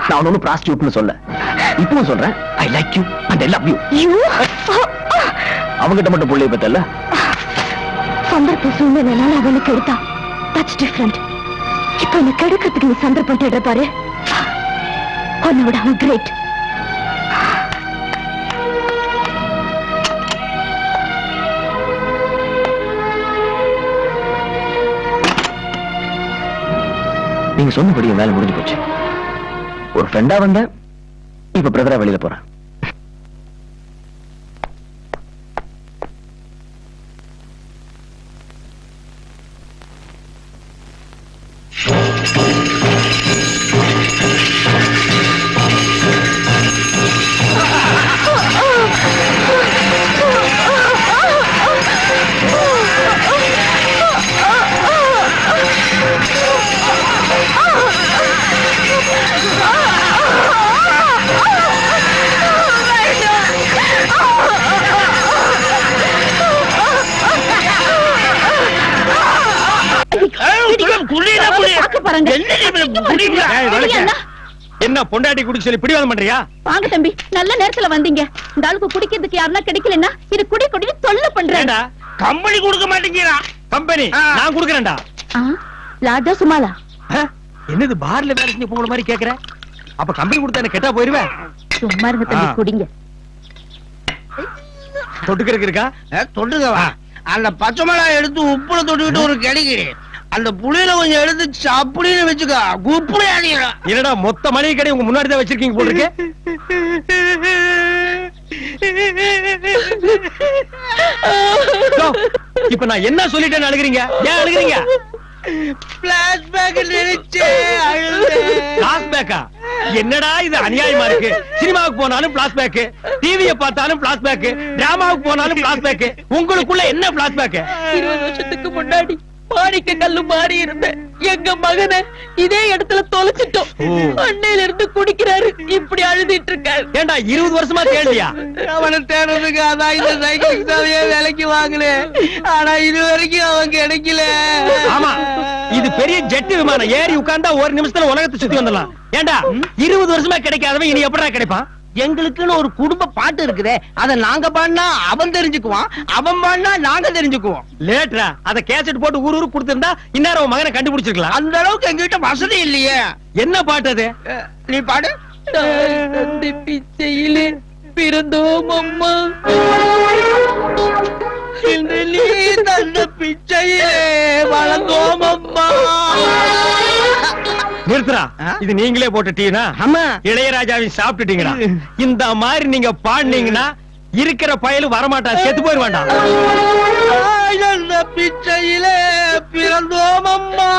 நான் ஒன்னும் ப்ராஸ்டியூட்னு சொல்ல, இப்பவும் சொல்றேன். I like you and I love you. அவங்கிட்ட மட்டும் புள்ளைய பத்தல. சந்தர்ப்ப சூழ்நிலைனால அவனுக்கு எடுத்தா. That's different. இப்ப என்ன கெடுக்கிறதுக்கு நீ சந்தர்ப்பம் தேடுற பாரு. உன்னோட அவன் கிரேட். நீங்க சொன்னபடி வேலை முடிஞ்சு போச்சு. ஒரு ஃப்ரெண்டா வந்த, இப்ப பிரதரா வெளியில போறேன். என்ன பொண்டாட்டி குடிக்க சொல்லி பிடிவாதம் பண்றியா? வாங்க தம்பி, நல்ல நேரத்துல வந்தீங்க. இந்த ஆளுக்கு குடிக்கிறதுக்கு யாருன்னா கிடைக்கலன்னா இது குடி குடி தொல்லை பண்றேன். கம்பெனி கொடுக்க மாட்டேங்கிறா. கம்பெனி நான் கொடுக்கறேன்டா. லாஜா சுமாலா. என்னது பார்ல வேலை செஞ்ச போற மாதிரி கேக்குற? அப்ப கம்பெனி கொடுத்தா என்ன கெட்டா போயிருவேன்? சும்மா இருங்க தம்பி, குடிங்க. தொட்டுக்கிறதுக்கு இருக்கா? தொட்டுக்கவா? அந்த பச்சை மிளகாய் எடுத்து உப்புல தொட்டுக்கிட்டு ஒரு கிடைக்கு. அந்த புளியில கொஞ்சம் எடுத்து சாப்பிடுன்னு வச்சுக்கா, குப்புளி அடிக்கிறா. என்னடா மொத்த மளிகை கடை உங்க முன்னாடி தான் வச்சிருக்கீங்க போல இருக்கு. இப்ப நான் என்ன சொல்லிட்டேன்னு அழுகுறீங்க? ஏன் அழுகுறீங்க? பிளாஷ்பேக் நினைச்சு பிளாஷ்பேக்கா? என்னடா இது அநியாயமா இருக்கு. சினிமாவுக்கு போனாலும் பிளாஷ்பேக், டிவியை பார்த்தாலும் பிளாஷ்பேக், டிராமாவுக்கு போனாலும் பிளாஷ்பேக். உங்களுக்குள்ள என்ன பிளாஷ்பேக்? 20 வருஷத்துக்கு முன்னாடி மாணிக்க கல்லு மாறி இருந்த எங்க மகனை இதே இடத்துல தொலைச்சிட்டோம். அன்னையில இருந்து குடிக்கிறாரு, இப்படி அழுதிட்டு இருக்காரு. ஏண்டா 20 வருஷமா தேடலையா? அவனை தேடுறதுக்கு அதான் இந்த சைக்கிள் சாவியே விலைக்கு வாங்கினேன். ஆனா இது வரைக்கும் அவன் கிடைக்கல. ஆமா, இது பெரிய ஜெட் விமானம். ஏறி உட்கார்ந்தா ஒரு நிமிஷத்துல உலகத்தை சுத்தி வந்துடலாம். ஏண்டா 20 வருஷமா கிடைக்காதவன் இனி எப்படா கிடைப்பான்? எங்களுக்குன்னு ஒரு குடும்ப பாட்டு இருக்குதே, அத நாங்க பாடினா அவன் தெரிஞ்சுக்குவான், அவன் பாடினா நாங்க தெரிஞ்சுக்குவோம். லேட்டரா அத கேசட் போட்டு ஊரு கொடுத்திருந்தா இந்நேரம் உன் மகனை கண்டுபிடிச்சிருக்கலாம். அந்த அளவுக்கு எங்ககிட்ட வசதி இல்லையே. என்ன பாட்டு அது? நீ பாடு. தந்தை பிச்சையிலே பிறந்தோம் அம்மா, இன்று நீ தந்த பிச்சையிலே வளர்ந்தோம் அம்மா. நிறுத்துறா, இது நீங்களே போட்ட டீனா? ஆமா. இளையராஜாவை சாப்பிட்டுட்டீங்களா? இந்த மாதிரி நீங்க பாடினீங்கன்னா இருக்கிற பயலு வரமாட்டான், செத்து போயிட வேண்டாம். தந்த பிச்சையிலே பிறந்தோம் அம்மா.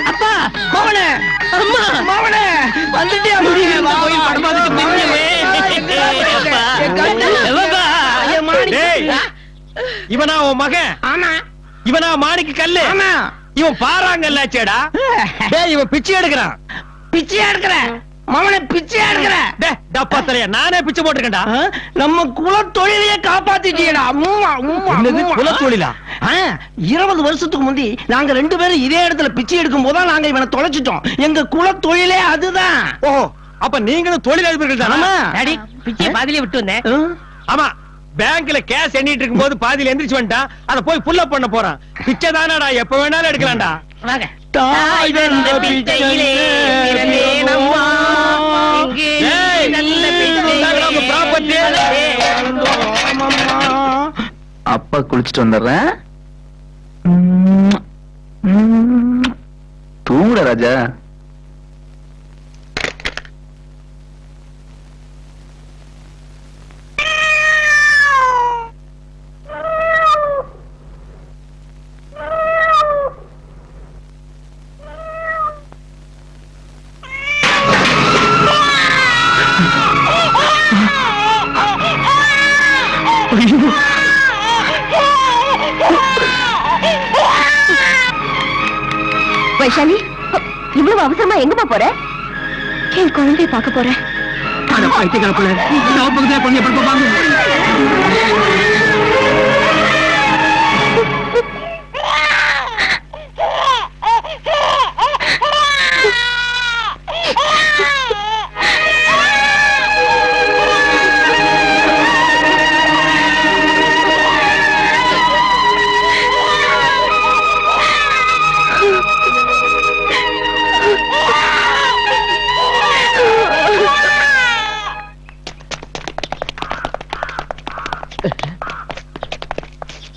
அப்பா மவனே, அம்மா மவனே வந்துட்டியா? கோயில் படமாதுக்கு இவனா உன் மகன்? ஆமா இவனா மாணிக்கு கல்லு? ஆமா. இவன் பாறாங்கல்லாச்சேடா. டேய் இவன் பிச்சை எடுக்கிறான். பிச்சை எடுக்கிற மவனை பிச்சை எடுக்கிற. டேய் டப்பா தலையா, நானே பிச்சை போட்டுருக்கேன்டா. நம்ம குல தொழிலையே காப்பாத்திட்டீங்கடா. என்னது குல தொழிலா? 20 வருஷத்துக்கு முந்தி நாங்க 2 பேரும் இதே இடத்துல பிச்சை எடுக்கும் போதுதான் நாங்க இவனை தொலைச்சிட்டோம். எங்க குல தொழிலே அதுதான். ஓஹோ, அப்ப நீங்களும் தொழில் அதிபர்கள் தானா? டாடி பிச்சையை பாதியிலே விட்டு வந்தேன். ஆமா, பேங்க்ல கேஷ் எண்ணிட்டு இருக்கும்போது பாதியில எந்திரிச்சு வந்துட்டான். அத போய் புல் அப் பண்ண போறான். பிச்சை தானடா, எப்ப வேணாலும் எடுக்கலாம்டா. வாங்க. தாய் தந்த பிச்சையிலே பிறந்தேனம்மா, இங்கே ஏய், நல்ல பிச்சையிலே இந்தாங்கடா உங்க property. வந்தோமம்மா. அப்பா குளிச்சுட்டு வந்துடுறேன். தூங்குற ராஜா. வைஷாலி, இவ்வளவு அவசரமா எங்கம்மா போற? என் குழந்தைய பார்க்க போறேன்.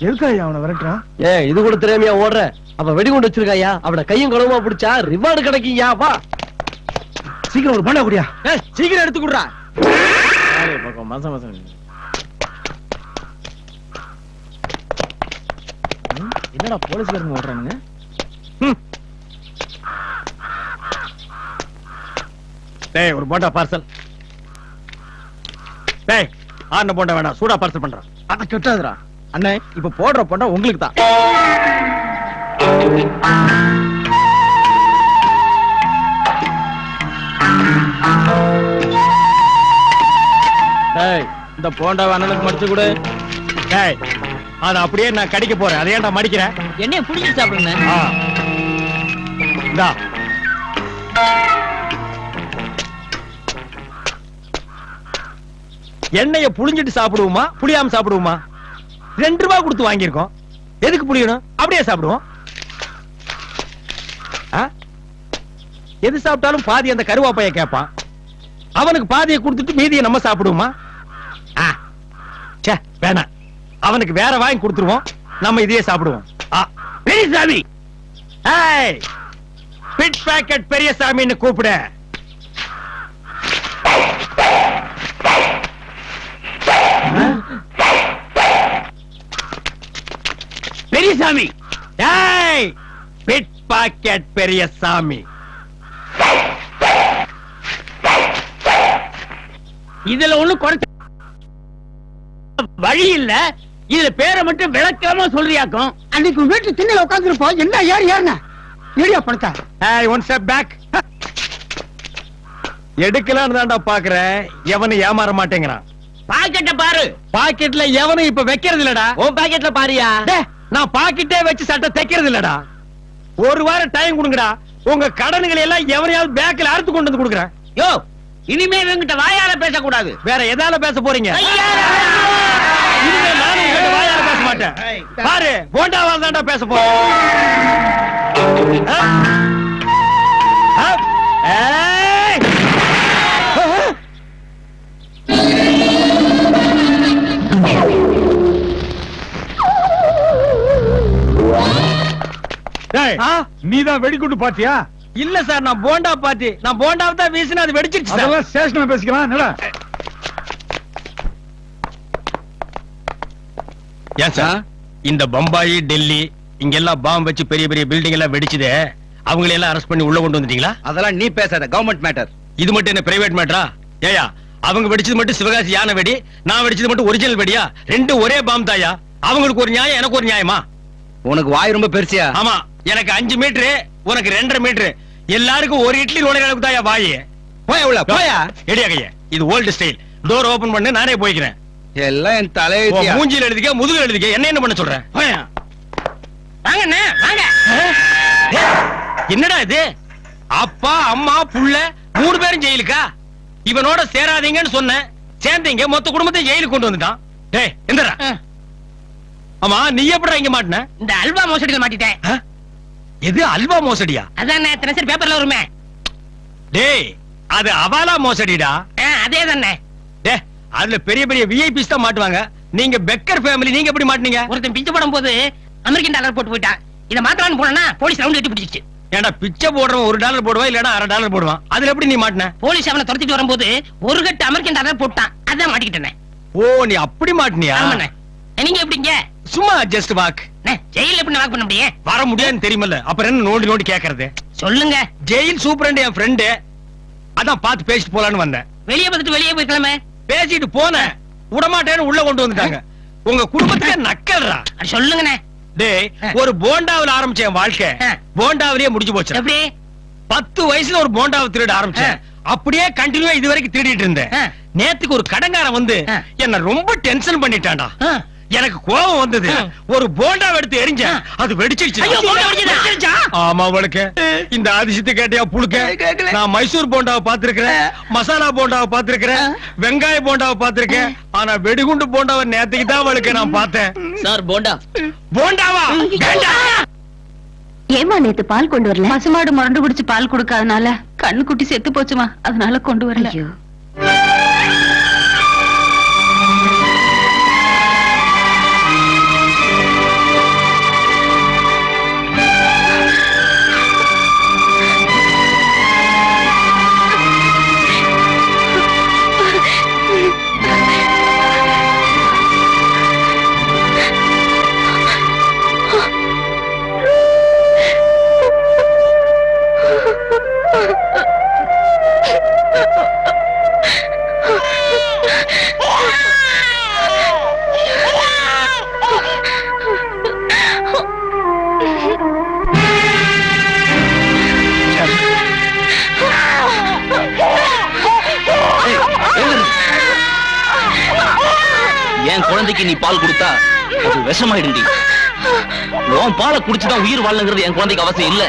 எதுக்காயா அவனை விரட்டுறான்? இது கூட தெரியாமையா ஓடுற? அவ வெடிகுண்டு வச்சிருக்காயா, அவட கையும் களவுமா பிடிச்சா ரிவார்டு கிடைக்குயா. வா சீக்கிரம் ஒரு பண்ண குடியா. சீக்கிரம் எடுத்து குடுறா. மாசம் மாசம் என்னடா போலீஸ்காரங்க ஓடுறானுங்க? டேய் ஒரு போண்டா பார்சல். டேய் ஆன போண்டா வேணாம், சூடா பார்சல் பண்றான். அத கெட்டாதுடா அண்ணே. இப்ப போடுற போண்டா உங்களுக்கு தான். டேய் இந்த போண்டா அண்ணனுக்கு மடிச்சு கொடு. டேய் அத அப்படியே நான் கடிக்க போறேன். அதை ஏன்டா மடிக்கிறேன்? என்னைய புடிச்சு சாப்பிடுங்க. இந்தா எண்ணெய புளிஞ்சிட்டு சாப்பிடுவோமா புளியாம சாப்பிடுவோமா? 2 ரூபாய் கொடுத்து வாங்கியிருக்கோம். எதுக்கு புளியணும்? அப்படியே சாப்பிடுவோம். எது சாப்பிட்டாலும் பாதி அந்த கருவாப்பைய கேட்பான். அவனுக்கு பாதியை கொடுத்துட்டு மீதியை நம்ம சாப்பிடுவோமா? வேணாம், அவனுக்கு வேற வாங்கி கொடுத்துருவோம், நம்ம இதையே சாப்பிடுவோம். பெரியசாமி, பிட் பாக்கெட் பெரியசாமின்னு கூப்பிடு. Periyasamy, pickpocket Periyasamy. இதுல ஒண்ணு குறைச்ச வழி இல்ல. இதுல பேரை மட்டும் விளக்காம சொல்றியாக்கும். அன்னைக்கு வீட்டு திண்ணையில உட்காந்துருப்போம். என்ன யார் யாருன்னா ஏரியா பணத்தா ஒன் ஸ்டெப் பேக். எடுக்கலான்னு தான்டா பாக்குறேன். எவனும் ஏமாற மாட்டேங்கிறான். பாக்கெட்ட பாரு. பாக்கெட்ல எவனும் இப்ப வைக்கிறது இல்லடா. உன் பாக்கெட்ல பாரியா. நான் பாக்கெட்டே வச்சு சட்டை தைக்கிறது இல்லடா. ஒரு வாரம் டைம் கொடுங்கடா. உங்க கடன்களை எல்லாம் எவனையாவது பேக்ல அறுத்து கொண்டு வந்து கொடுக்குறேன். யோ, இனிமே இவங்கிட்ட வாயால பேசக்கூடாது. வேற எதால பேச போறீங்க? இனிமே நானும் இவங்கிட்ட வாயால பேச மாட்டேன். பாரு, போண்டாவால் தான்டா பேச போறேன். நீதான் வெடிகுண்டு பாத்தியா? இல்ல சார், நான் போண்டா பாத்தி. நான் போண்டாவை தான் வீசினா அது வெடிச்சிருச்சு சார். அதெல்லாம் ஸ்டேஷன்ல பேசிக்கலாம். என்னடா ஏன் சார் இந்த பம்பாய் டெல்லி இங்க எல்லாம் பாம்பு வச்சு பெரிய பெரிய பில்டிங் எல்லாம் வெடிச்சுதே, அவங்களை எல்லாம் அரெஸ்ட் பண்ணி உள்ள கொண்டு வந்துட்டீங்களா? அதெல்லாம் நீ பேசாத, கவர்மெண்ட் மேட்டர். இது மட்டும் என்ன பிரைவேட் மேட்டரா? ஏயா, அவங்க வெடிச்சது மட்டும் சிவகாசி யானை வெடி, நான் வெடிச்சது மட்டும் ஒரிஜினல் வெடியா? ரெண்டும் ஒரே பாம் தாயா? அவங்களுக்கு ஒரு நியாயம் எனக்கு ஒரு நியாயமா? உனக்கு வாய் ரொம்ப பெருசியா? ஆமா, எனக்கு 5 மீட்டரு, உனக்கு 2.5 மீட்டரு. எல்லாருக்கும் ஒரு இட்லி நுழைய அளவுக்கு தான் வாய். போயா உள்ள போயா. எடியா கைய, இது ஓல்டு ஸ்டைல். டோர் ஓபன் பண்ணு, நானே போய்க்கிறேன். எல்லாம் என் தலையெழுத்தியா. மூஞ்சில எழுதிக்க, முதுகுல எழுதிக்க, என்ன பண்ண சொல்றேன்? போயா. வாங்க வாங்க. என்னடா இது? அப்பா அம்மா புள்ள 3 பேரும் ஜெயிலுக்கா? இவனோட சேராதீங்கன்னு சொன்னேன், சேர்ந்தீங்க, மொத்த குடும்பத்தை ஜெயிலுக்கு கொண்டு வந்துட்டான். டேய் எந்திரா. ஆமா, நீ எப்படா இங்க மாட்டின? இந்த அல்வா மோசடியில மாட்டிட்டேன். எது அல்வா மோசடியா? அதான் தினசரி பேப்பர்ல வருமே. டேய், அது அவாலா மோசடிடா. அதே தானே. டே, அதுல பெரிய பெரிய விஐபிஸ் தான் மாட்டுவாங்க. நீங்க பெக்கர் ஃபேமிலி, நீங்க எப்படி மாட்டீங்க? ஒருத்தன் பிச்சை போடும் போது அமெரிக்கன் டாலர் போட்டு போயிட்டான். இத மாத்தலாம்னு போனா போலீஸ் ரவுண்ட் கட்டி பிடிச்சிச்சு. ஏண்டா பிச்சை போடுறவன் $1 போடுவான், இல்லனா $1.5 போடுவான். அதுல எப்படி நீ மாட்டின? போலீஸ் அவனை துரத்திட்டு வரும்போது ஒரு கட்டு அமெரிக்கன் டாலர் போட்டான். அதான் மாட்டிக்கிட்டேன். ஓ, நீ அப்படி மாட்டினியா? ஆமாண்ணே. நீங்க எப்படிங்க? சும்மா ஜஸ்ட் வாக். ஜெயில எப்படி வாக் பண்ண முடியும்? வர முடியாதுன்னு தெரியுமல்ல, அப்புறம் என்ன நோண்டி நோண்டி கேக்குறது? சொல்லுங்க. ஜெயில் சூப்பரண்ட் என் ஃப்ரெண்டு, அதான் பார்த்து பேசிட்டு போலான்னு வந்தேன். வெளியே வந்துட்டு வெளியே போய்க்கலாமே. பேசிட்டு போனேன், விடமாட்டேன்னு உள்ள கொண்டு வந்துட்டாங்க. உங்க குடும்பத்துக்கு நக்கல்றா. சொல்லுங்கண்ணே. டேய், ஒரு போண்டாவில் ஆரம்பிச்ச என் வாழ்க்கை போண்டாவிலேயே முடிஞ்சு போச்சு. எப்படி? 10 வயசுல ஒரு போண்டாவை திருட ஆரம்பிச்சேன். அப்படியே கண்டினியூவா இது வரைக்கும் திருடிட்டு இருந்தேன். நேத்துக்கு ஒரு கடங்காரன் வந்து என்ன ரொம்ப டென்ஷன் பண்ணிட்டான்டா. எனக்கு கோபம் வந்தது, ஒரு போண்டாவை எடுத்து எரிஞ்சேன், அது வெடிச்சிருச்சு. ஆமா, அவளுக்கு இந்த அதிசயத்தை கேட்டியா புழுக்க? நான் மைசூர் போண்டாவை பாத்திருக்கிறேன், மசாலா போண்டாவை பாத்திருக்கிறேன், வெங்காய போண்டாவை பாத்திருக்கேன், ஆனா வெடிகுண்டு போண்டாவை நேத்துக்கு தான் அவளுக்கு நான் பார்த்தேன். சார் போண்டா. போண்டாவா? ஏமா நேத்து பால் கொண்டு வரல? பசுமாடு முரண்டு குடிச்சு பால் கொடுக்காதனால கண்ணு குட்டி செத்து போச்சுமா, அதனால கொண்டு வரல. ஐயோ, என் குழந்தைக்கு நீ பால் கொடுத்தா அது விஷமாயிடுண்டி. உன் பாலை குடிச்சுதான் உயிர் வாழங்கிறது என் குழந்தைக்கு அவசியம் இல்ல.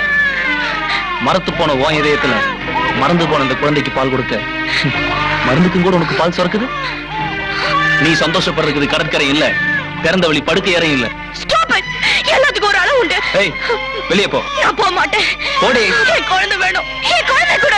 மரத்து போன உன் இதயத்துல மறந்து போன இந்த குழந்தைக்கு பால் கொடுக்க மருந்துக்கும் கூட உனக்கு பால் சுரக்குது. நீ சந்தோஷப்படுறதுக்கு கடற்கரை இல்ல, திறந்த வழி படுக்கை அறையும் இல்ல. எல்லாத்துக்கும் ஒரு அளவு உண்டு. ஏய், வெளியே போ. நான் போக மாட்டேன். போடி. என் குழந்தை வேணும், என் குழந்தை கூட.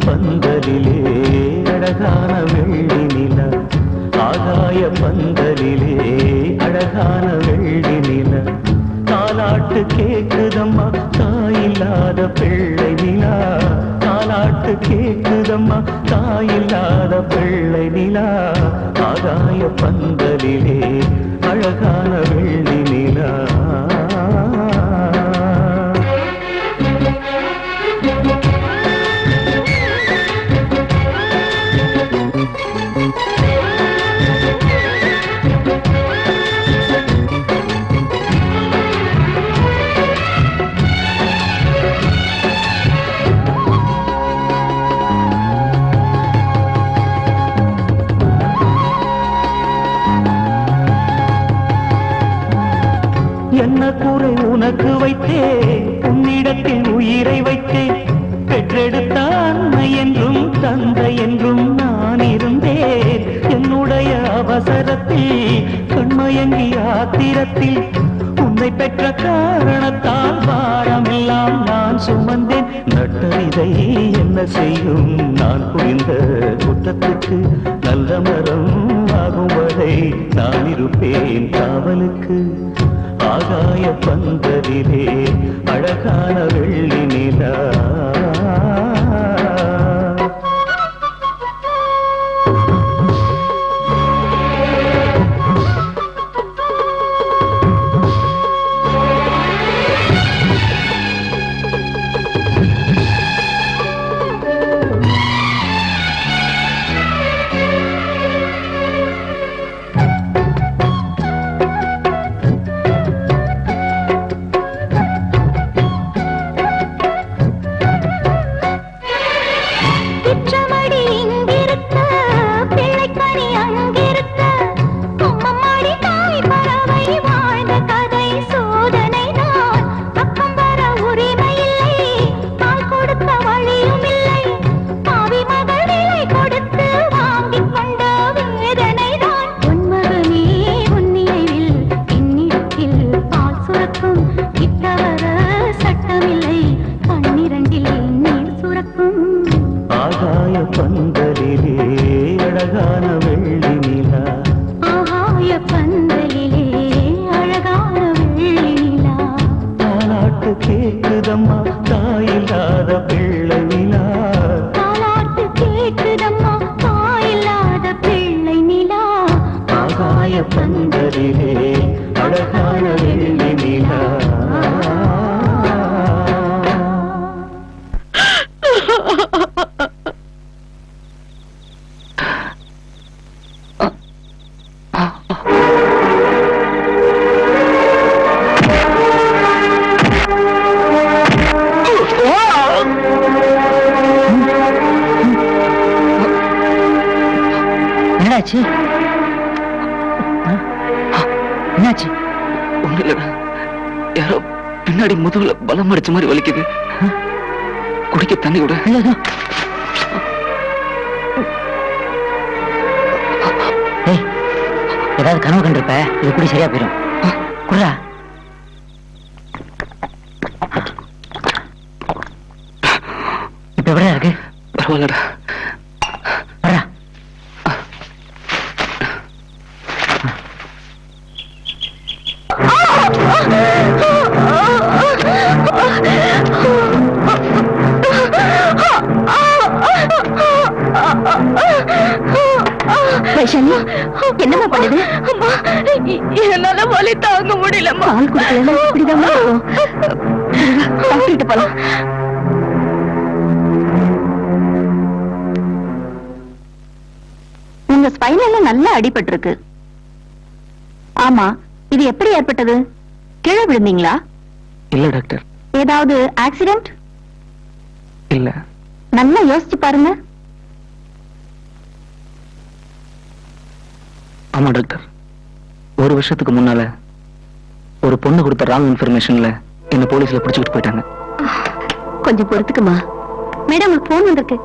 பந்தலிலே அழகான வெள்ளி நிலா, ஆகாய பந்தலிலே அழகான வெள்ளி நிலா, தாலாட்டு கேக்குதம்மா தாயில்லாத பிள்ளை நிலா, தாலாட்டு கேக்குதம்மா தாயில்லாத பிள்ளை நிலா, ஆகாய பந்தலிலே அழகான வெள்ளி நிலா. என்ன குறை உனக்கு வைத்தேன், உன்னிடத்தில் உயிரை வைத்தேன், பெற்றெடுத்த அன்னை என்றும் தந்தை என்றும் நான் இருந்தேன். என்னுடைய அவசரத்தில் கண்மயங்கி ஆத்திரத்தில் உன்னை பெற்ற காரணத்தால் பாரமெல்லாம் நான் சுமந்தேன். நட்டரிதை என்ன செய்யும் நான் புரிந்த குற்றத்துக்கு நல்ல மரம் ஆகும் வரை நான் இருப்பேன் காவலுக்கு ஆகாய பந்தரிலே அழகான வெள்ளி நிலா கேக்குதம்மா தாயில்லாத பிள்ளை நிலா தாலாட்டு கேக்குதம்மா தாயில்லாத பிள்ளை நிலா ஆகாய பந்தரிலே அழகான வெள்ளி நிலா என்னாச்சு என்னாச்சு ஒண்ணு இல்லடா யாரோ பின்னாடி முதுகுல பலம் அடிச்ச மாதிரி வலிக்குது குடிக்க தண்ணி கூட ஏதாவது கனவு கண்டிருப்ப இது குடி சரியா போயிடும் குடா இப்ப எப்படியா இருக்கு பரவாயில்லடா வரா வைஷாலி என்னமா பண்ணுது என்னால வலி தாங்க முடியலம்மா பால் குடிக்கல இப்படிதான் டாக்டர்கிட்ட போலாம் உங்க ஸ்பைனல்ல நல்லா அடிபட்டு இருக்கு ஆமா இது எப்படி ஏற்பட்டது கீழே விழுந்தீங்களா இல்ல டாக்டர் ஏதாவது ஆக்சிடென்ட் இல்ல நல்லா யோசிச்சு பாருங்க ஆமா டாக்டர் ஒரு வருஷத்துக்கு முன்னால ஒரு பொண்ணு கொடுத்த ராங் இன்ஃபர்மேஷன்ல என்ன போலீஸ்ல பிடிச்சுக்கிட்டு போயிட்டாங்க கொஞ்சம் பொறுத்துக்குமா மேடம் உங்களுக்கு போன் வந்திருக்கு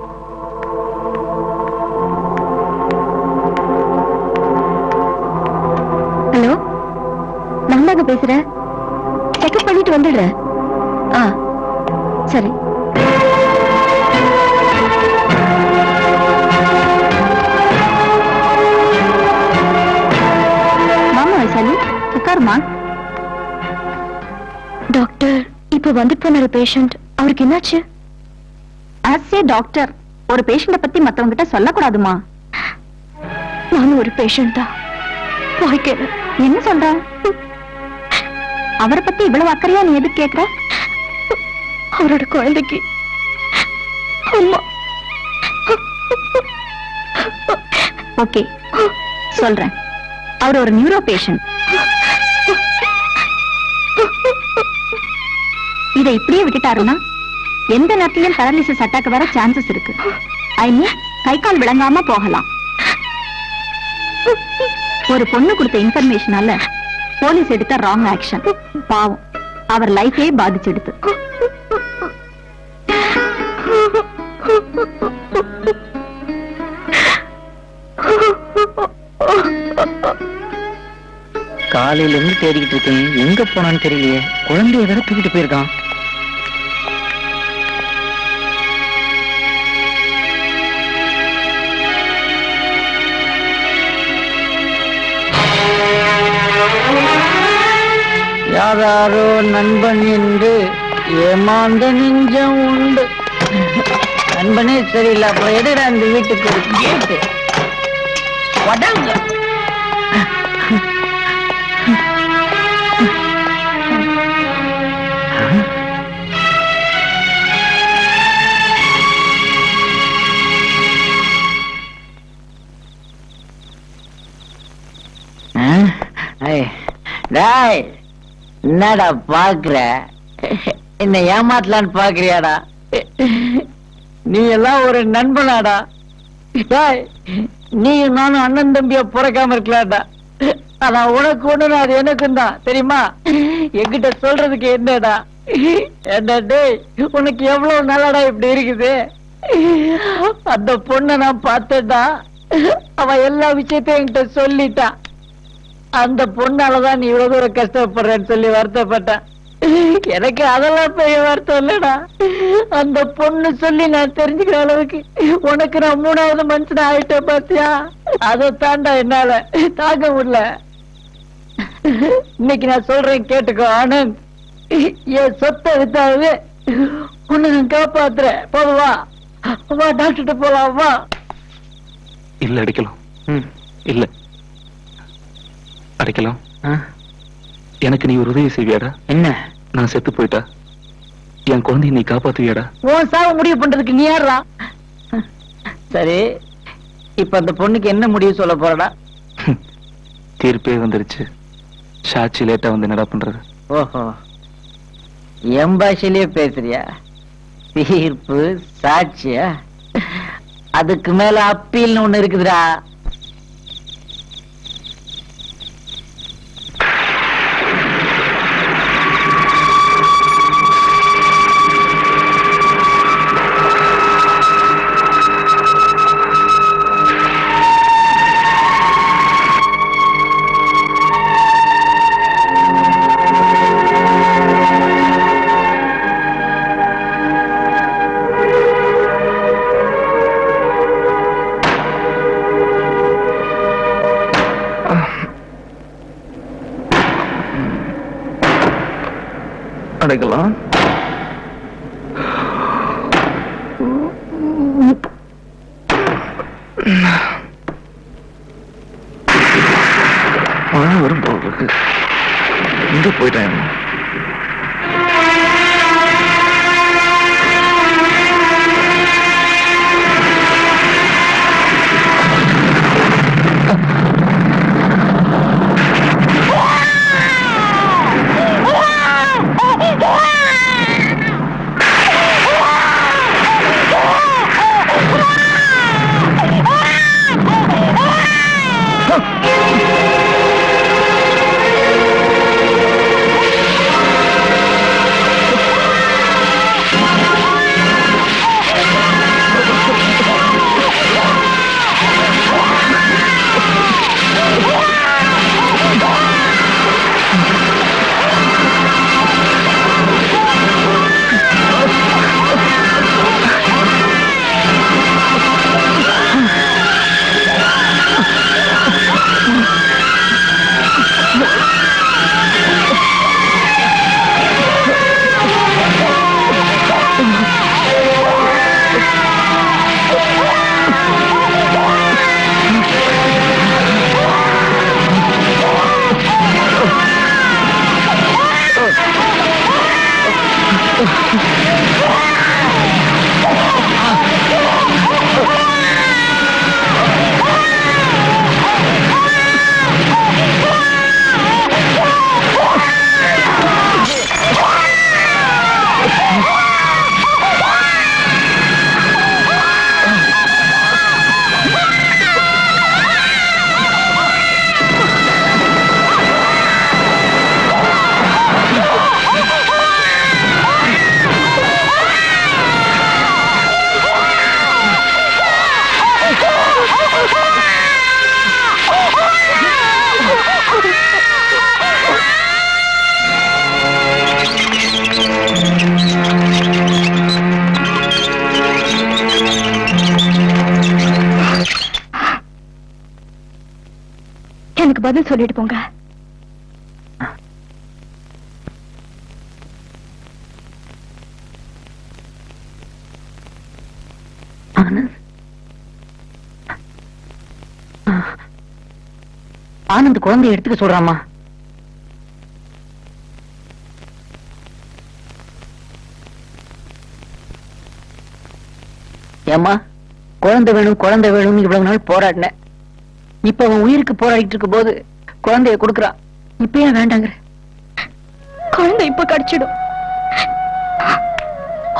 ஹலோ நான் தாங்க பேசுறேன் செக்அப் பண்ணிட்டு வந்துடுறேன் சரி உட்காருமா டாக்டர் இப்ப வந்துட்டு போன பேஷண்ட் அவருக்கு என்னாச்சு ஆஸ் ஏ டாக்டர் ஒரு பேஷண்ட பத்தி மத்தவங்க கிட்ட சொல்லக்கூடாதுமா நானும் ஒரு பேஷண்ட் தான் என்ன சொல்ற அவரை பத்தி இவ்வளவு அக்கறையா நீ எதுக்கு கேக்குற அவரோட குழந்தைக்கு அம்மா ஓகே சொல்றேன் அவர் ஒரு நியூரோ பேஷண்ட் இதை இப்படியே விட்டுட்டாருன்னா எந்த நேரத்திலும் பேரலிசிஸ் அட்டாக் வர சான்சஸ் இருக்கு ஐ மீன் கை கால் விளங்காம போகலாம் ஒரு பொண்ணு கொடுத்த இன்ஃபர்மேஷனால போலீஸ் எடுத்த ராங் ஆக்ஷன் பாவம் அவர் லைஃபே பாதிச்செடுத்து காலையில இருந்து தேடிக்கிட்டு இருக்கேன் எங்க போனான்னு தெரியலையே குழந்தைய வேற தூக்கிட்டு போயிருக்கான் ஆறாரோ நண்பன் என்று ஏமாந்த நெஞ்சம் உண்டு. நண்பனே சரியில்லை, அப்புறம் எதுடா இந்த வீட்டுக்கு ஒரு கேட்டு? வடங்க. டேய், என்னடா பாக்குற? என்ன ஏமாத்தலான்னு பாக்குறியாடா? நீ எல்லாம் ஒரு நண்பனாடா. டேய், நீ நானும் அண்ணன் தம்பியா பிறக்காம இருக்கலாம்டா. ஆனா உனக்கு ஒண்ணு, அது எனக்கும் தான் தெரியுமா? என்கிட்ட சொல்றதுக்கு என்னடா? என்ன டேய், உனக்கு எவ்வளவு நல்லடா இப்படி இருக்குது. அந்த பொண்ணை நான் பார்த்தேன்டா, அவ எல்லா விஷயத்தையும் என்கிட்ட சொல்லிட்டா. அந்த பொண்ணாலதான் நீ இவ்வளவு தூரம் கஷ்டப்படுறேன்னு சொல்லி வருத்தப்பட்டேன். எனக்கு அதெல்லாம் பெரிய வருத்தம் இல்லடா. அந்த பொண்ணு சொல்லி நான் தெரிஞ்சுக்கிற அளவுக்கு உனக்கு நான் 3வது மனுஷன் ஆயிட்டேன் பாத்தியா? அதை தாண்டா என்னால தாங்க முடியல. இன்னைக்கு நான் சொல்றேன் கேட்டுக்கோ ஆனந்த். என் சொத்தை வித்தாவது உன்னை நான் காப்பாத்துறேன். போவா வா, டாக்டர்கிட்ட போலாம் வா. இல்ல அடிக்கலாம், இல்ல அடிக்கலாம். எனக்கு நீ ஒரு உதவி செய்வியாடா? என்ன? நான் செத்து போயிட்டா என் குழந்தைய நீ காப்பாத்துவியாடா? உன் சாவ முடிவு பண்றதுக்கு நீ யாரா? சரி, இப்ப அந்த பொண்ணுக்கு என்ன முடிவு சொல்ல போறடா? தீர்ப்பே வந்துருச்சு, சாட்சி லேட்டா வந்து என்னடா பண்றது? ஓஹோ, என் பாஷையிலேயே பேசுறியா? தீர்ப்பு சாட்சியா? அதுக்கு மேல அப்பீல்னு ஒண்ணு இருக்குதுடா. அடைக்கலாம். மழை வரும் போல இருக்கு. எங்க போயிட்டேன்? எனக்கு பதில் சொல்லிட்டு போங்க. ஆனந்த் குழந்தைய எடுத்துக்க சொல்றாமா. ஏம்மா, குழந்தை வேணும் குழந்தை வேணும்னு இவ்வளவு நாள் போராடினேன். இப்ப அவன் உயிருக்கு போராடிட்டு இருக்கும் போது குழந்தைய கொடுக்கறான். இப்ப ஏன் வேண்டாங்கிற? குழந்தை இப்ப கிடைச்சிடும்.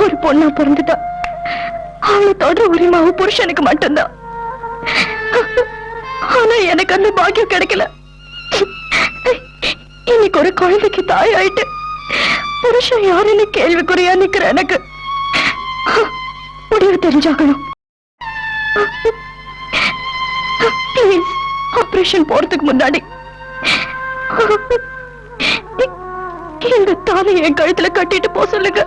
ஒரு பொண்ணா பிறந்துட்டா அவளை தொடர உரிமை அவ புருஷனுக்கு மட்டும்தான். ஆனா எனக்கு அந்த பாக்கியம் கிடைக்கல. இன்னைக்கு ஒரு குழந்தைக்கு தாய் ஆயிட்டு புருஷன் யாருன்னு கேள்விக்குறியா நிக்கிற எனக்கு முடிவு தெரிஞ்சாக்கணும். ப்ளீஸ், ஆபரேஷன் போறதுக்கு முன்னாடி இந்த தாலி என் கழுத்துல கட்டிட்டு போ சொல்லுங்க.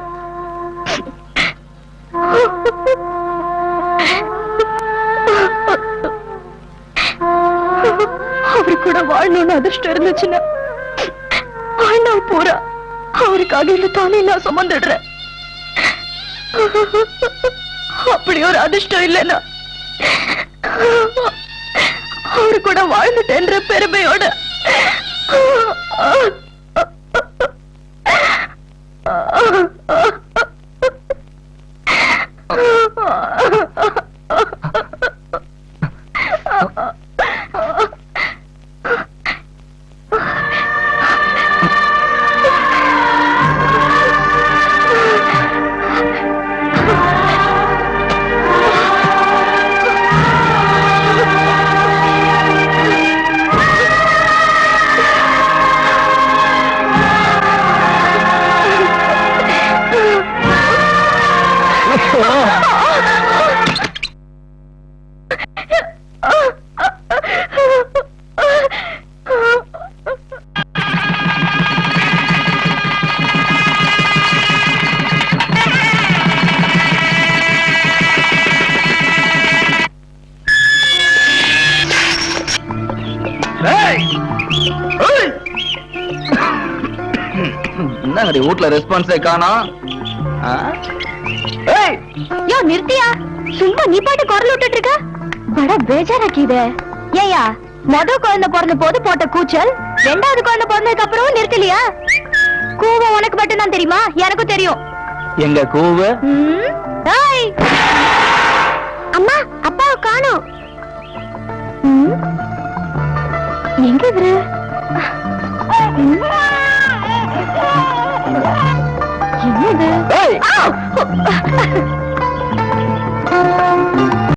அவரு கூட வாழணும்னு அதிர்ஷ்டம் இருந்துச்சுன்னா வாழ்நாள் பூரா அவருக்காக இந்த தாலி நான் சுமந்துடுறேன். அப்படி ஒரு அதிர்ஷ்டம் இல்லைன்னா அவரு கூட வாழ்ந்துட்டேன்ற பெருமையோட என்ன வீட்டுல ரெஸ்பான்ஸே காணோம். யோ நிறுத்தியா, சும்மா நீ பாட்டு குரல் விட்டுட்டு இருக்க. பட பேஜாராக்கிது. ஏயா, குழந்தை பிறந்த போது போட்ட கூச்சல் ரெண்டாவது குழந்தை பிறந்ததுக்கு அப்புறம் நிறுத்தலையா? கூவ உனக்கு மட்டும் தான் தெரியுமா? எனக்கும் தெரியும். எங்க கூவு? அம்மா, அப்பாவை காணோம். எங்க இவரு? என்னது?